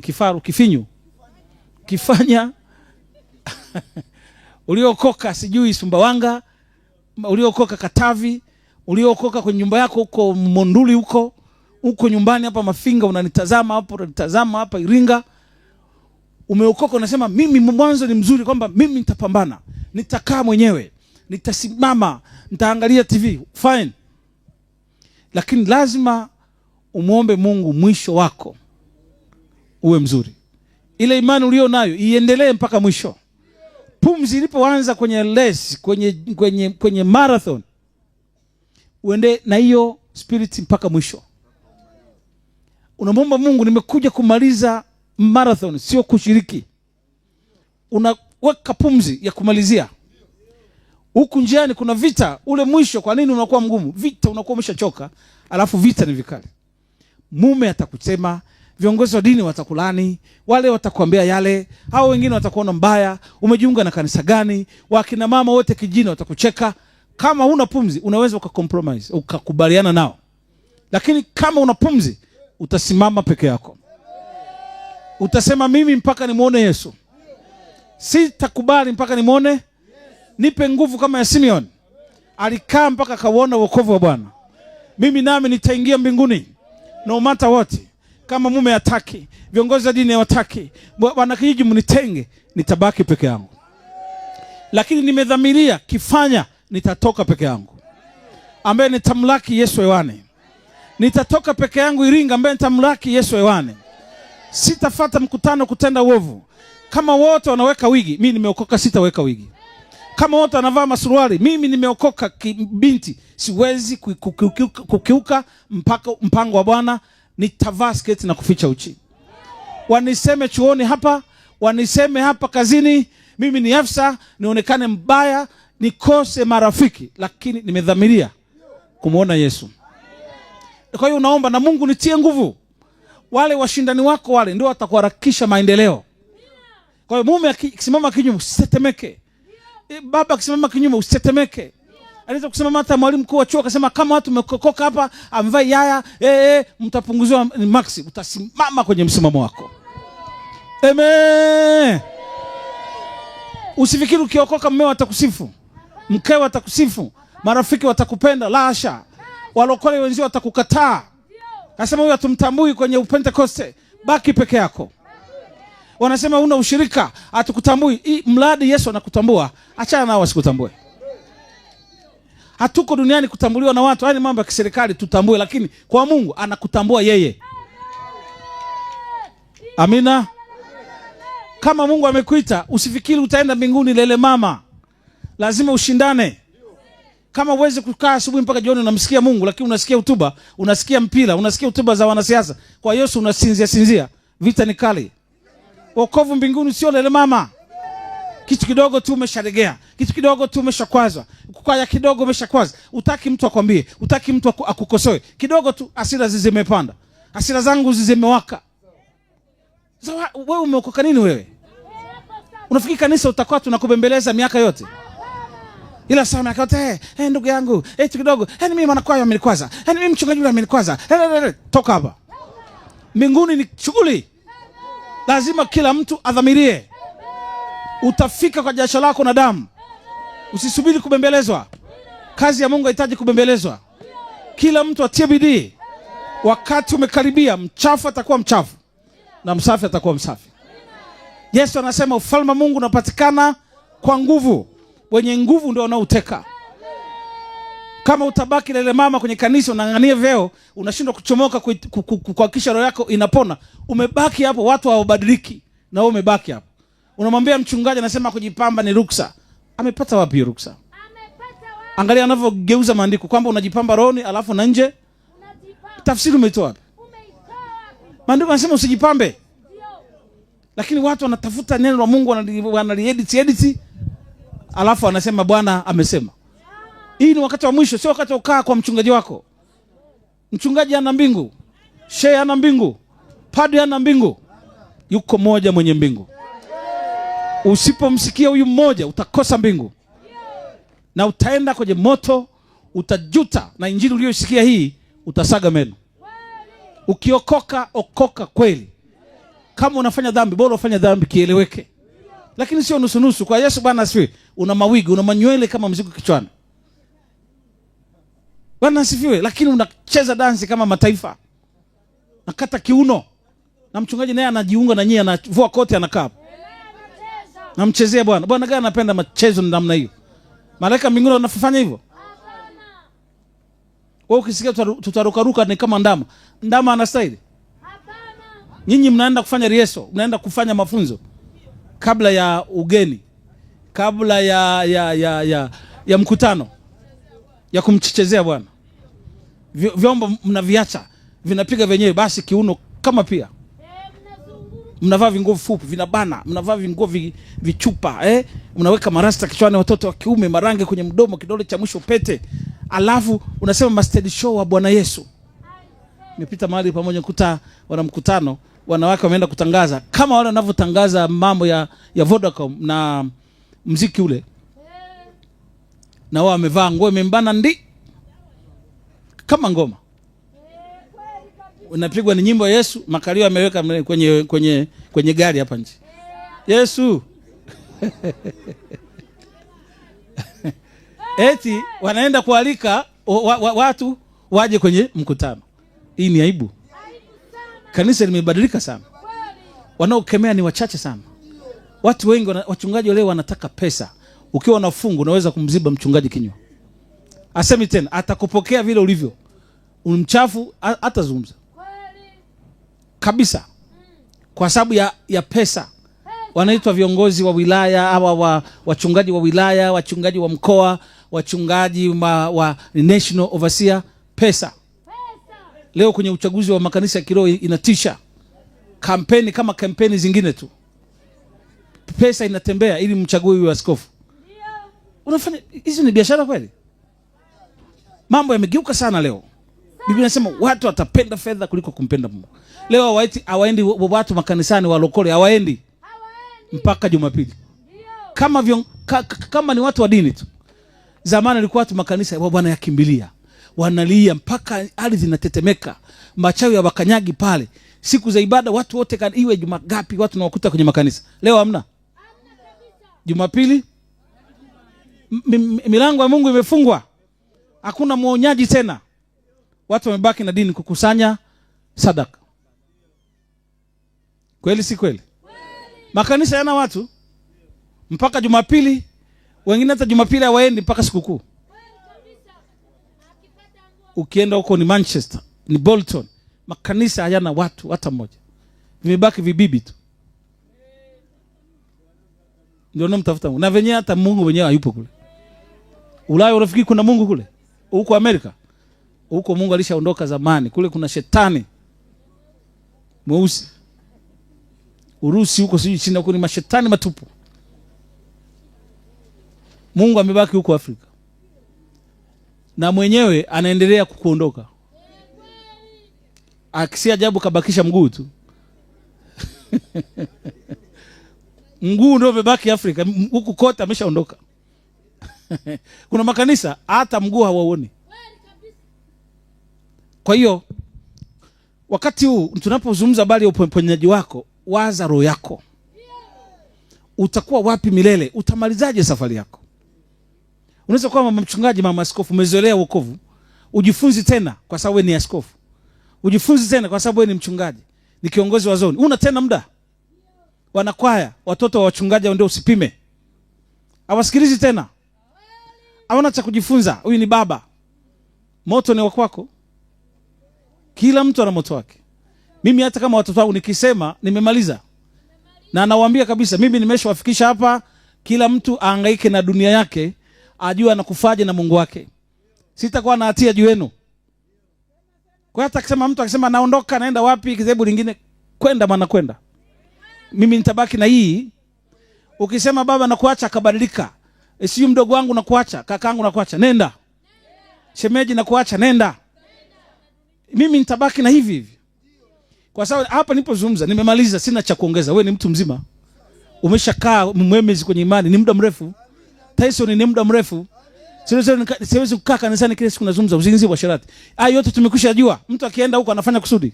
Kifaru, Kifinyu, Kifanya, uliokoka sijui Sumbawanga, uliokoka Katavi, uliokoka kwenye nyumba yako huko Monduli, huko nyumbani hapa Mafinga, unanitazama hapo, unanitazama hapa Iringa. Umeokoka unasema mimi mwanzo ni mzuri kwamba mimi nitapambana, nitakaa mwenyewe, nitasimama, nitaangalia TV. Fine. Lakini lazima umuombe Mungu mwisho wako uwe mzuri. Ile imani ulio nayo iendelee mpaka mwisho. Pumzi ilipoanza kwenye race, kwenye marathon, uende na hiyo spirit mpaka mwisho. Unamwomba Mungu, nimekuja kumaliza marathon, sio kushiriki. Unaweka pumzi ya kumalizia. Huku njiani kuna vita, ule mwisho kwa nini unakuwa mgumu? Vita unakuwa umeshachoka, alafu vita ni vikali. Mume atakusema, viongozi wa dini watakulani, wale watakwambia yale, hao wengine watakuona mbaya, umejiunga na kanisa gani, wakina mama wote kijini watakucheka. Kama huna pumzi, unaweza ukacompromise, ukakubaliana nao. Lakini kama una pumzi, utasimama peke yako. Utasema mimi mpaka nimuone Yesu. Sitakubali mpaka nimuone. Nipe nguvu kama ya Simeon. Alikaa mpaka kaona wokovu wa Bwana. Mimi nami nitaingia mbinguni no matter what. Kama mume hataki, viongozi wa dini hawataki, wana kijiji mnitenge, nitabaki peke yangu. Lakini nimedhamiria kifanya, nitatoka peke yangu, ambaye nitamlaki Yesu hewani. Nitatoka peke yangu Iringa, ambaye nitamlaki Yesu hewani. Sitafuata mkutano kutenda uovu. Kama wote wanaweka wigi, mimi nimeokoka, sitaweka wigi. Kama wote wanavaa masuruali, mimi nimeokoka binti, siwezi kukiuka mpango wa Bwana. Nitavaa sketi na kuficha uchi. Waniseme chuoni hapa, waniseme hapa kazini, mimi ni afisa, nionekane mbaya, nikose marafiki, lakini nimedhamiria kumuona Yesu. Kwa hiyo unaomba na Mungu nitie nguvu. Wale washindani wako wale ndio watakuharakisha maendeleo. Kwa hiyo mume akisimama kinyume usitetemeke. Baba akisimama kinyume usitetemeke. Anaweza kusema hata mwalimu mkuu wa chuo akasema kama watu mmekokoka hapa amvai yaya, mtapunguziwa max. Utasimama kwenye msimamo wako. Amen. Usifikiri ukiokoka mmeo atakusifu, mkeo atakusifu, marafiki watakupenda. La hasha. Walokole wenzio watakukataa. Kasema huyu atumtambui kwenye Pentecoste. Baki peke yako. Wanasema una ushirika, atukutambui. Mradi Yesu anakutambua, achana nao wasikutambue. Hatuko duniani kutambuliwa na watu. Haya ni mambo ya kiserikali tutambue, lakini kwa Mungu anakutambua yeye. Amina. Kama Mungu amekuita, usifikiri utaenda mbinguni lele mama. Lazima ushindane. Kama uweze kukaa asubuhi mpaka jioni unamsikia Mungu, lakini unasikia hotuba, unasikia mpira, unasikia hotuba za wanasiasa, kwa Yesu unasinzia, vita ni kali. Wokovu mbinguni sio lele mama. Kitu kidogo tu umesharegea, kitu kidogo tu umeshakwazwa, kukaya kidogo umeshakwaza. Utaki mtu akwambie, utaki mtu akukosoe. Kidogo tu hasira zimepanda. Hasira zangu zimewaka. Sasa wewe umeokoka nini wewe? Unafikiri kanisa utakuwa tunakubembeleza miaka yote? Ila sana akata ndugu yangu, kitu kidogo, mimi mwanakwaya amenikwaza, mimi mchungaji yule amenikwaza. Toka hapa. Mbinguni ni shughuli. Lazima kila mtu adhamirie. Utafika kwa jasho lako na damu. Usisubiri kubembelezwa. Kazi ya Mungu haihitaji kubembelezwa. Kila mtu atie bidii. Wakati umekaribia, mchafu atakuwa mchafu na msafi atakuwa msafi. Yesu anasema ufalme wa Mungu unapatikana kwa nguvu. Wenye nguvu ndio wanaoteka. Kama utabaki lele mama kwenye kanisa unang'ania vyeo, unashindwa kuchomoka kuhakikisha roho yako inapona, umebaki hapo, watu hawabadiliki na wewe umebaki hapo. Unamwambia mchungaji anasema kujipamba ni ruksa. Amepata wapi ruksa? Angalia anavyogeuza maandiko kwamba unajipamba rohoni alafu na nje tafsiri umetoa wapi? Maandiko yanasema usijipambe. Lakini watu wanatafuta neno la Mungu wanaliedit alafu anasema Bwana amesema. Hii ni wakati wa mwisho, sio wakati ukaa kwa mchungaji wako. Mchungaji ana mbingu, shehe ana mbingu, padri ana mbingu. Yuko mmoja mwenye mbingu. Usipomsikia huyu mmoja utakosa mbingu. Na utaenda kwenye moto, utajuta na injili uliyosikia hii utasaga meno. Ukiokoka, okoka kweli. Kama unafanya dhambi, bora ufanye dhambi kieleweke. Lakini sio nusu nusu. Kwa Yesu Bwana asifiwe. Una mawigi, una manywele kama mzigo kichwani. Bwana asifiwe, lakini unacheza dansi kama mataifa. Nakata kiuno. Na mchungaji naye anajiunga na nyie, anavua koti anakaa. Namchezea Bwana. Bwana gani anapenda machezo namna hiyo? Malaika mbinguni wanafanya hivyo? Hapana. Wewe ukisikia tutarukaruka ni kama ndama. Ndama anastahili? Hapana. Nyinyi mnaenda kufanya rieso, mnaenda kufanya mafunzo kabla ya ugeni, kabla ya mkutano, ya kumchezea Bwana. Vyombo mnaviacha, vinapiga wenyewe, basi kiuno kama pia. Mnavaa vinguo fupi, vinabana, mnavaa vinguo vichupa, mnaweka marasta kichwani, watoto wa kiume, marange kwenye mdomo, kidole cha mwisho pete. Alafu unasema master show wa Bwana Yesu. Nimepita mahali pamoja kuta wana mkutano, wanawake wameenda kutangaza kama wale wanavyotangaza mambo ya Vodacom na mziki ule. Na wao wamevaa nguo imembana ndi kama ngoma. Unapigwa ni nyimbo ya Yesu, makalio ameweka kwenye gari hapa nje. Yesu. Eti wanaenda kualika watu waje kwenye mkutano. Hii ni aibu. Kanisa limebadilika sana. Wanaokemea ni wachache sana. Watu wengi wachungaji leo wanataka pesa. Ukiwa na fungu unaweza kumziba mchungaji kinywa. Asemi tena, atakupokea vile ulivyo. Mchafu atazungumza. Kabisa. Kwa sababu ya pesa. Wanaitwa viongozi wa wilaya, hawa wachungaji wa wilaya, wachungaji wa mkoa, wachungaji wa national overseer. Pesa. Leo kwenye uchaguzi wa makanisa ya kiroho inatisha. Kampeni kama kampeni zingine tu. Pesa inatembea ili mchague huyu askofu. Unafanya hizo ni biashara kweli? Mambo yamegeuka sana leo. Biblia inasema watu watapenda fedha kuliko kumpenda Mungu. Leo hawaendi watu makanisani walokole, hawaendi mpaka Jumapili. Kama ni watu wa dini tu. Zamani ilikuwa watu makanisa Bwana yakimbilia. Wanalia mpaka ardhi inatetemeka. Machawi ya wakanyagi pale. Siku za ibada watu wote iwe Jumagapi watu nawakuta kwenye makanisa. Leo hamna. Jumapili milango ya Mungu imefungwa. Hakuna muonyaji tena. Watu wamebaki na dini kukusanya sadaka. Kweli si kweli? Makanisa yana watu mpaka Jumapili, wengine hata Jumapili hawaendi mpaka sikukuu. Ukienda huko ni Manchester, ni Bolton, makanisa hayana watu hata mmoja. Vimebaki vibibi tu. Ndio namtafuta Mungu. Na wenyewe hata Mungu wenyewe hayupo kule. Ulaya unafikiri kuna Mungu kule? Huko Amerika. Huko Mungu alishaondoka zamani. Kule kuna shetani mweusi. Urusi huko sijui China huko ni mashetani matupu. Mungu amebaki huko Afrika. Na mwenyewe anaendelea kukuondoka. Akisia ajabu kabakisha mguu tu. Mguu ndio umebaki Afrika, huku kote ameshaondoka. Kuna makanisa hata mguu hawauoni. Kwa hiyo Wakati huu tunapozungumza habari ya uponyaji wako, waza roho yako. Utakuwa wapi milele? Utamalizaje safari yako? Unaweza kuwa mama mchungaji, mama askofu, umezoelea wokovu, ujifunzi tena kwa sababu wewe ni askofu. Ujifunzi tena kwa sababu wewe ni mchungaji, ni kiongozi wa zoni. Una tena muda. Wanakwaya, watoto wa wachungaji ndio usipime. Hawasikilizi tena. Hawana cha kujifunza. Huyu ni baba. Moto ni wa kwako. Kila mtu ana moto wake. Mimi hata kama watoto wangu nikisema nimemaliza. Na nawaambia kabisa mimi nimeshawafikisha hapa, kila mtu ahangaike na dunia yake, ajue anakufaje na Mungu wake. Sitakuwa na hatia juu yenu. Kwa hata akisema mtu akisema naondoka naenda wapi kizebu lingine, kwenda maana kwenda. Mimi nitabaki na hii. Ukisema baba nakuacha akabadilika, sio mdogo wangu nakuacha, kakaangu nakuacha, nenda. Shemeji nakuacha, nenda. Mimi nitabaki na hivi hivi. Kwa sababu hapa nilipozungumza nimemaliza, sina cha kuongeza. Wewe ni mtu mzima. Umeshakaa mwemezi kwenye imani, ni muda mrefu. Tyson ni muda mrefu. Siwezi kukaa kanisani kila siku nazungumza uzinzi wa sharati. Haya yote tumekwisha jua. Mtu akienda huko anafanya kusudi.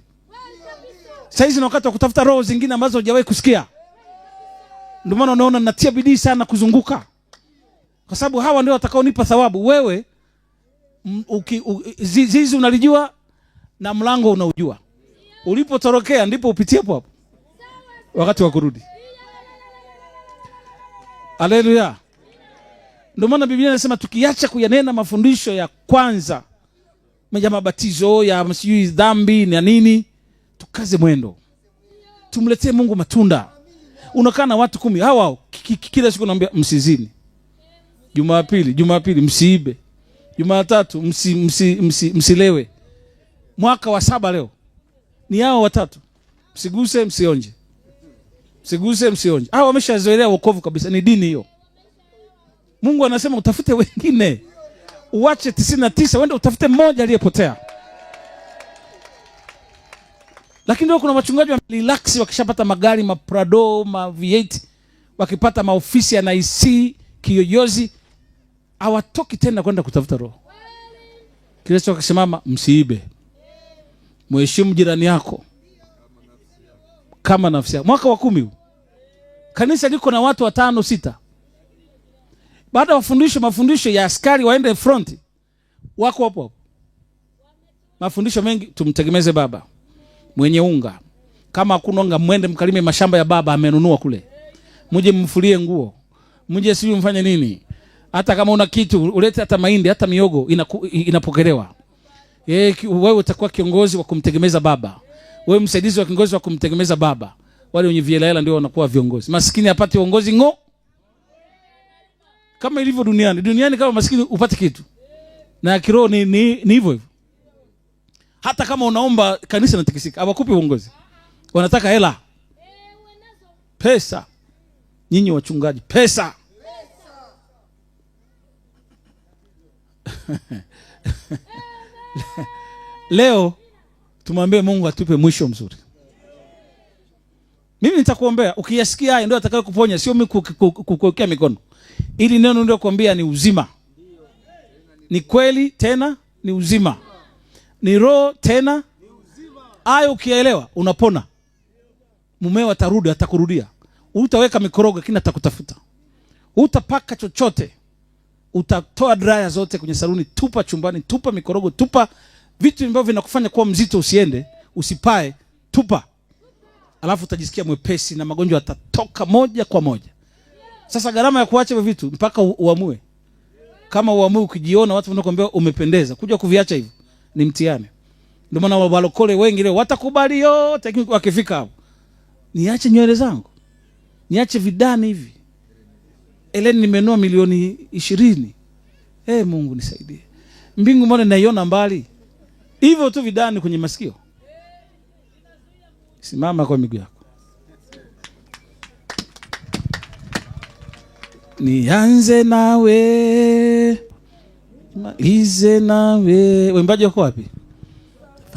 Sasa hizi ni wakati wa kutafuta roho zingine ambazo hujawahi kusikia. Ndio maana unaona natia bidii sana kuzunguka. Kwa sababu hawa ndio watakaonipa thawabu. Wewe zizi unalijua na mlango unaujua. Ulipotorokea ndipo upitie hapo. Wakati wa kurudi. Haleluya. Ndio maana Biblia inasema tukiacha kuyanena mafundisho ya kwanza, ya mabatizo, ya msijui dhambi na nini, tukaze mwendo. Tumletee Mungu matunda. Unakaa na watu 10, hawa kila siku naambia msizini. Jumapili msiibe. Jumatatu msilewe. Mwaka wa 7 leo ni hao watatu. Msiguse, msionje. Msiguse, msionje. Hao wameshazoelea wokovu kabisa, ni dini hiyo. Mungu anasema utafute wengine. Uache 99, wende utafute mmoja aliyepotea. Lakini ndio kuna wachungaji wa relax wakishapata magari, maprado, ma V8, wakipata maofisi ya NIC, kiyoyozi, hawatoki tena kwenda kutafuta roho. Kristo akasimama, msiibe. Mheshimu jirani yako kama nafsi yako. Mwaka wa 10 huu. Kanisa liko na watu 5 6. Baada mafundisho ya askari waende front, wako hapo. Mafundisho mengi, tumtegemeze baba. Mwenye unga. Kama hakuna unga, mwende mkalime mashamba ya baba amenunua kule. Muje mfulie nguo. Muje sijui mfanye nini. Hata kama una kitu, ulete hata mahindi, hata miogo inapokelewa. Wewe utakuwa kiongozi wa kumtegemeza baba. Wewe msaidizi wa kiongozi wa kumtegemeza baba. Wale wenye viela ndio wanakuwa viongozi. Maskini apate uongozi ngo. Kama ilivyo duniani. Duniani kama maskini upate kitu. Na kiroho ni hivyo hivyo. Hata kama unaomba kanisa linatikisika, hawakupi uongozi. Wanataka hela. Pesa. Nyinyi wachungaji, pesa. Leo tumwambie Mungu atupe mwisho mzuri. Mimi nitakuombea, ukiyasikia haya ndio atakaye kuponya, sio mimi kukuwekea mikono. Ili neno ndio kuambia ni uzima. Ni kweli tena ni uzima. Ni roho tena ni uzima. Hayo ukielewa unapona. Mumeo atarudi, atakurudia. Utaweka mikorogo lakini atakutafuta. Utapaka chochote. Utatoa dryer zote kwenye saluni, tupa chumbani, tupa mikorogo, tupa vitu ambavyo vinakufanya kuwa mzito usiende, usipae, tupa. Alafu utajisikia mwepesi na magonjwa yatatoka moja kwa moja. Sasa gharama ya kuacha hivyo vitu mpaka uamue. Kama uamue ukijiona watu wanakuambia umependeza, kuja kuviacha hivyo ni mtihani. Ndio maana walokole wengi leo watakubali yote, lakini wakifika hapo, niache nywele zangu, niache vidani hivi. Eleni nimenua milioni 20. Mungu nisaidie. Mbingu mbona naiona mbali? Hivyo tu vidani kwenye masikio. Simama kwa miguu yako. Nianze nawe, malize nawe. Wimbaji wako wapi?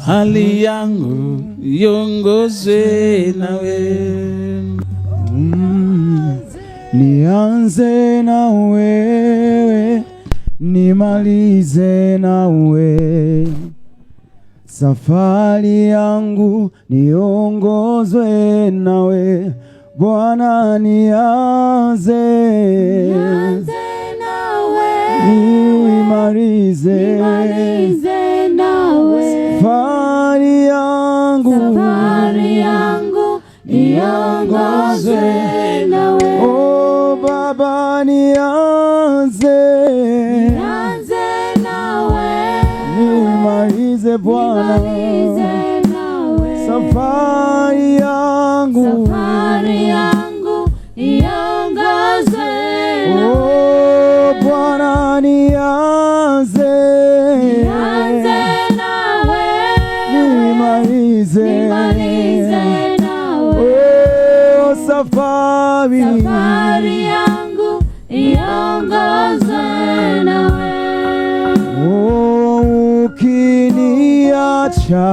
Hali yangu iongozwe nawe. Nianze na wewe, nimalize na wewe. safari yangu niongozwe nawe Bwana, nianze nawe, nimalize nawe, safari yangu niongozwe nawe. Oh Baba, nianze nawe, nimalize Bwana, safari yangu niongozwe nawe. Oh Bwana, nianze nawe, nimalize nawe. Oh safari yangu niongozwe nawe. Oh ukiniacha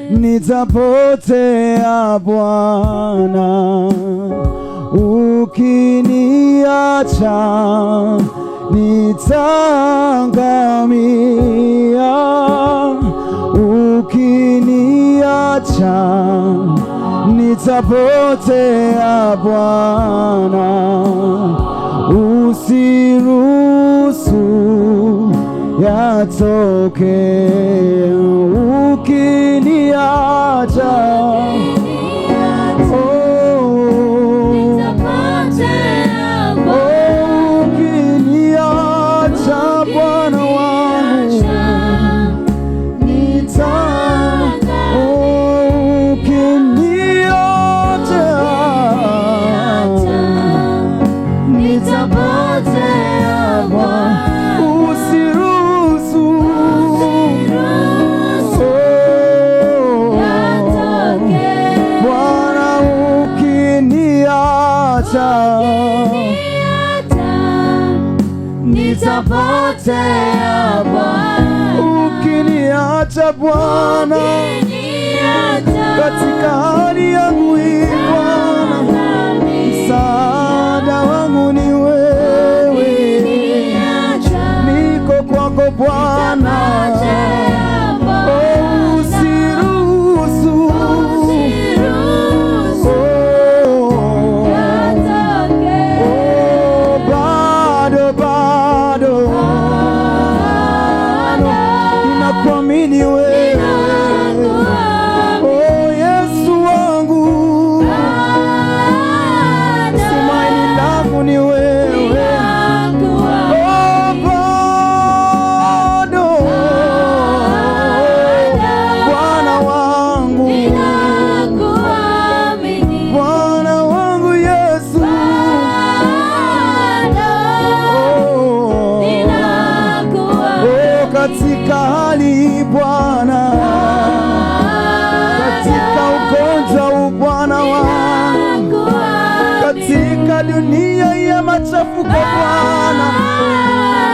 nitapotea Bwana, ukiniacha nitaangamia, ukiniacha nitapotea Bwana, usiruhusu yatoke, ukiniacha nitapotea Bwana, ukiniacha Bwana, katika hali yangu hii Bwana, msaada wangu ni wewe, niko kwako Bwana. Katika hali Bwana, katika ugonjwa Bwana wangu, katika dunia ya machafuko Bwana,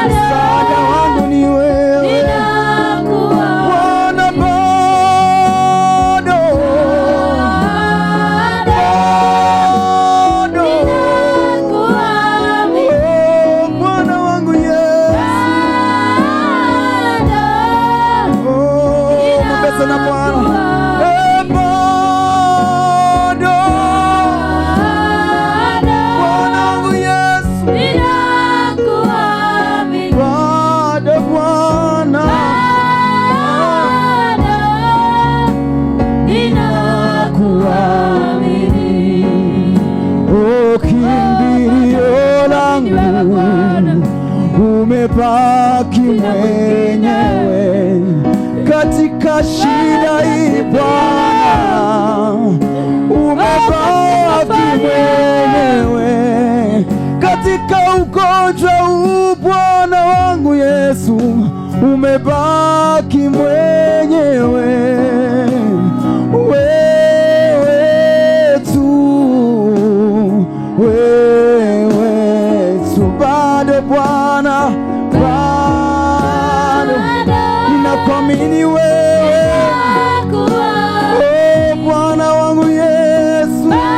msaada wangu ni wewe Bwana. Bwana wangu na Bwana wangu Yesu, bado Bwana, ninakuamini. Oh, kimbilio langu, umebaki mwenyewe katika shida hii Bwana, umebaki mwenyewe katika ugonjwa huu Bwana wangu Yesu, umebaki mwenyewe, wewe tu bado Bwana, bado ninakuamini wewe, oh Bwana wangu Yesu, bado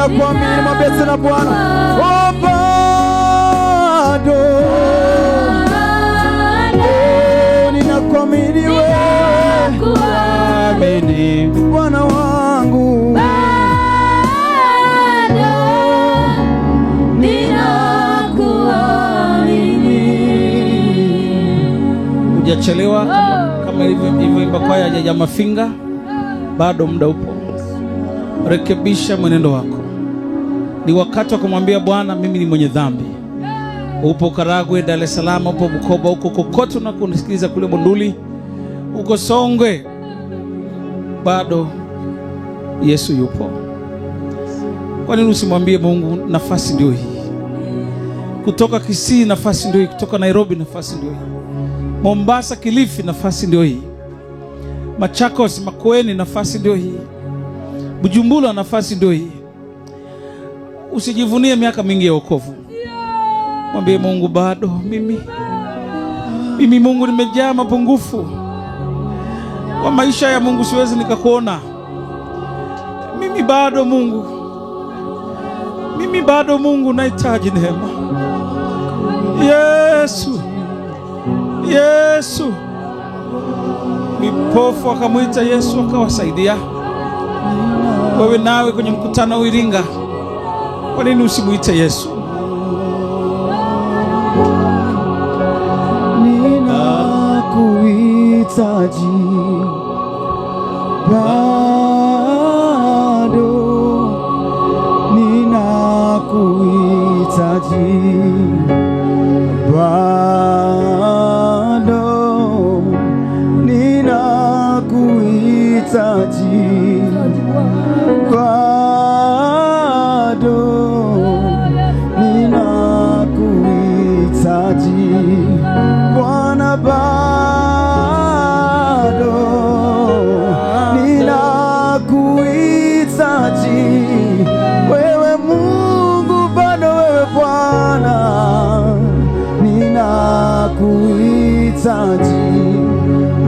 ninakuamini, mwambie tena Bwana. Oh, bado ninakuamini wewe, amini Bwana wangu. Hujachelewa kama ilivyoimba kwaya ya Mafinga. Bado muda upo, rekebisha mwenendo wako. Ni wakati wa kumwambia Bwana, mimi ni mwenye dhambi. Upo Karagwe, Dar es Salaam, upo Bukoba, uko kokote na kunisikiliza kule Monduli, uko Songwe, bado Yesu yupo. Kwa nini usimwambie Mungu, nafasi ndio hii. Kutoka Kisii nafasi ndio hii, kutoka Nairobi nafasi ndio hii, Mombasa, Kilifi nafasi ndio hii, Machakos, Makueni nafasi ndio hii, Bujumbura nafasi ndio hii. Usijivunie miaka mingi ya wokovu. Mwambie Mungu, bado mimi Mungu nimejaa mapungufu. Kwa maisha ya Mungu siwezi nikakuona. Mimi bado Mungu nahitaji neema. Yesu. Vipofu akamwita Yesu akawasaidia. Wewe nawe kwenye mkutano wa Iringa, kwa nini usimuite Yesu? Ninakuhitaji bado, ninakuhitaji bado, ninakuhitaji bado, ninakuhitaji Bwana, bado ninakuhitaji wewe Mungu, bado wewe Bwana, ninakuhitaji.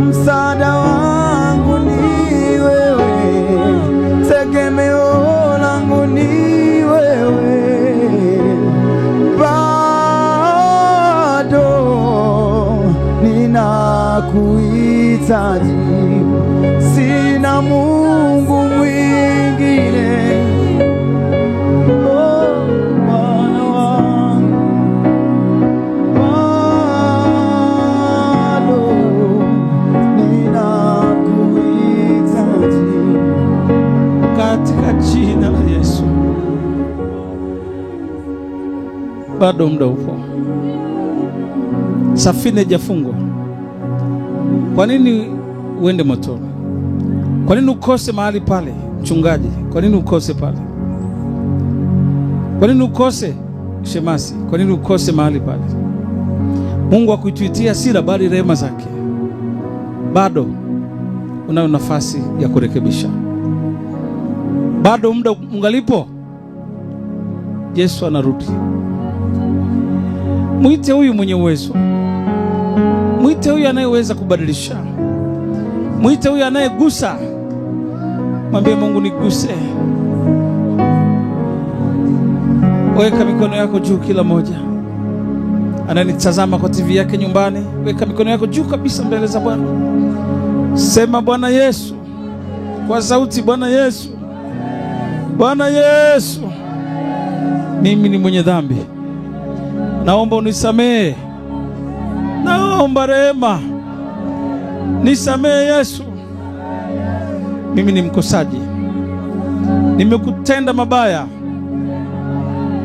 Msaada wangu ni wewe, tegemeo langu ni wewe, bado ninakuhitaji, sina Mungu mwingine. Oh, Bwana wangu, bado ninakuhitaji, katika jina la Yesu. Bado muda upo, safina haijafungwa. Kwa nini uende motoni? Kwa nini ukose mahali pale? Mchungaji, kwa nini ukose pale? Kwa nini ukose shemasi? Kwa nini ukose mahali pale? Mungu akuituitia hasira bali rehema zake. Bado unayo nafasi ya kurekebisha. Bado muda ungalipo. Yesu anarudi. Mwite huyu mwenye uwezo. Mwite huyu anayeweza kubadilisha. Mwite huyu anayegusa. Mwambie Mungu, niguse. Weka mikono yako juu, kila moja ananitazama kwa TV yake nyumbani. Weka mikono yako juu kabisa mbele za Bwana. Sema, Bwana Yesu, kwa sauti, Bwana Yesu, Bwana Yesu, mimi ni mwenye dhambi. Naomba unisamehe. Naomba rehema. Nisamehe Yesu. Mimi ni mkosaji. Nimekutenda mabaya.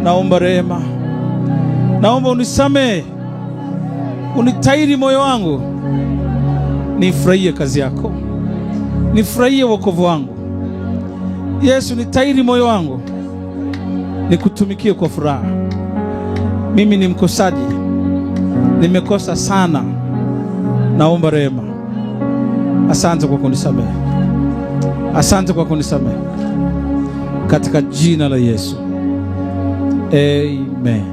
Naomba rehema. Naomba unisamehe. Unitahiri moyo wangu. Nifurahie kazi yako. Nifurahie wokovu wangu. Yesu, nitahiri moyo wangu. Nikutumikie kwa furaha. Mimi ni mkosaji. Nimekosa sana. Naomba rehema. Asante kwa kunisamehe. Asante kwa kunisamehe. Katika jina la Yesu. Amen.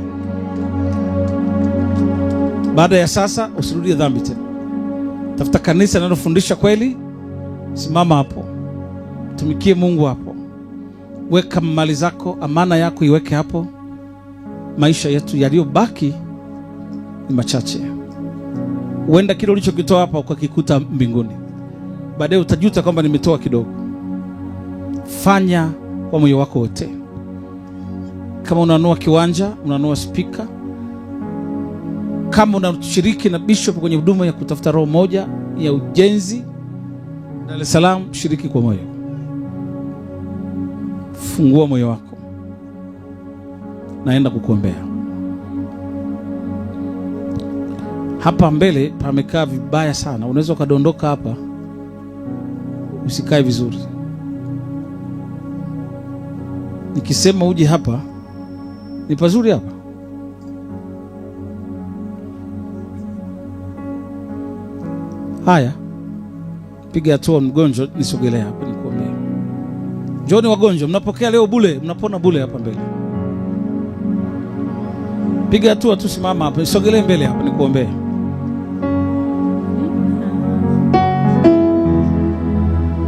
Baada ya sasa usirudie dhambi tena. Tafuta kanisa linalofundisha kweli. Simama hapo. Tumikie Mungu hapo. Weka mali zako, amana yako iweke hapo. Maisha yetu yaliyobaki ni machache. Huenda kile ulichokitoa hapa ukakikuta mbinguni, baadaye utajuta kwamba nimetoa kidogo. Fanya kwa moyo wako wote. Kama unanunua kiwanja, unanunua speaker, kama unashiriki na bishop kwenye huduma ya kutafuta roho moja ya ujenzi Dar es Salaam, shiriki kwa moyo. Fungua moyo wako, naenda kukuombea. Hapa mbele pamekaa vibaya sana, unaweza ukadondoka hapa, usikae vizuri. Nikisema uje hapa, ni pazuri hapa. Haya, piga hatua mgonjwa, nisogelee hapa nikuombea. Njoni wagonjwa, mnapokea leo bure, mnapona bure hapa mbele. Piga hatua tu, simama hapa, nisogelee mbele hapa nikuombea.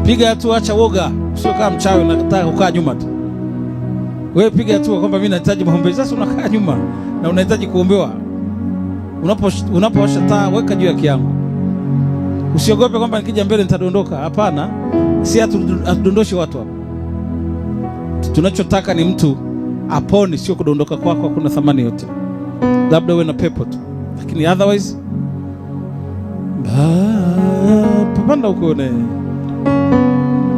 Piga hatua, acha woga, sio kama mchawi unataka kukaa nyuma tu. Wewe piga hatua kwamba mimi nahitaji maombi. Sasa unakaa nyuma na unahitaji kuombewa. Unapowasha taa, weka juu ya kiango. Usiogope kwamba nikija mbele nitadondoka. Hapana, si hatudondoshi watu hapa. Tunachotaka ni mtu apone, sio kudondoka kwako. Hakuna thamani yote, labda uwe na pepo tu, lakini otherwise panda huko ne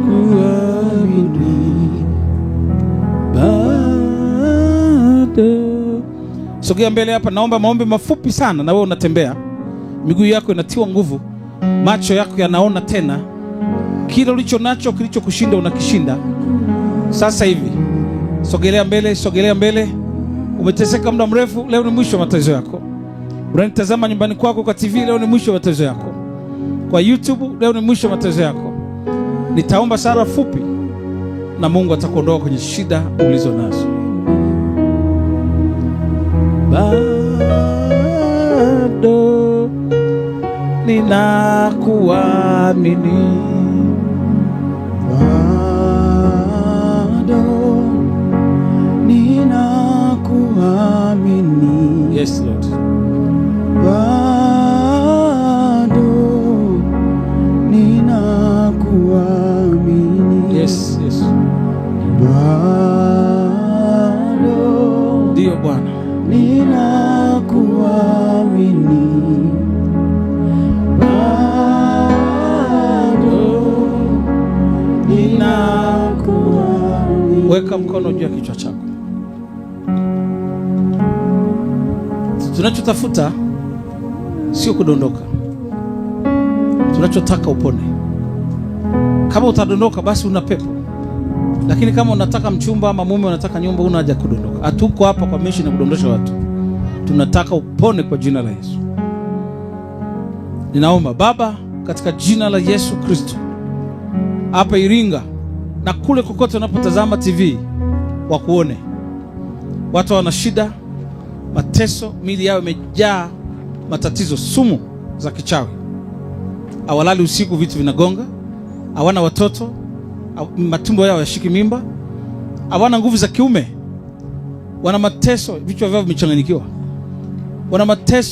kuamini bado. Sogea mbele hapa, naomba maombi mafupi sana. Na wewe unatembea, miguu yako inatiwa nguvu, macho yako yanaona tena. Kile ulicho nacho kilichokushinda unakishinda sasa hivi. Sogelea mbele, sogelea mbele. Umeteseka muda mrefu, leo ni mwisho wa mateso yako. Unanitazama nyumbani kwako kwa TV, leo ni mwisho wa mateso yako. Kwa YouTube, leo ni mwisho wa mateso yako. Nitaomba sala fupi na Mungu atakuondoa kwenye shida ulizo nazo. Bado ninakuamini, bado ninakuamini. Yes Lord. Bado ninakuamini. Yes, yes. Bado Ndio Bwana, ninakuamini. Bado ninakuamini. weka mkono juu ya kichwa chako. Tunachotafuta sio kudondoka, tunachotaka upone. Kama utadondoka basi una pepo, lakini kama unataka mchumba ama mume, unataka nyumba, una haja kudondoka. Hatuko hapa kwa mission ya kudondosha watu, tunataka upone kwa jina la Yesu. Ninaomba Baba, katika jina la Yesu Kristo, hapa Iringa na kule kokote unapotazama TV, wakuone. Watu wana shida, mateso, mili yao imejaa matatizo, sumu za kichawi. Hawalali usiku, vitu vinagonga. Hawana watoto, matumbo yao yashiki mimba. Hawana nguvu za kiume, wana mateso, vichwa vyao vimechanganyikiwa. Wana mateso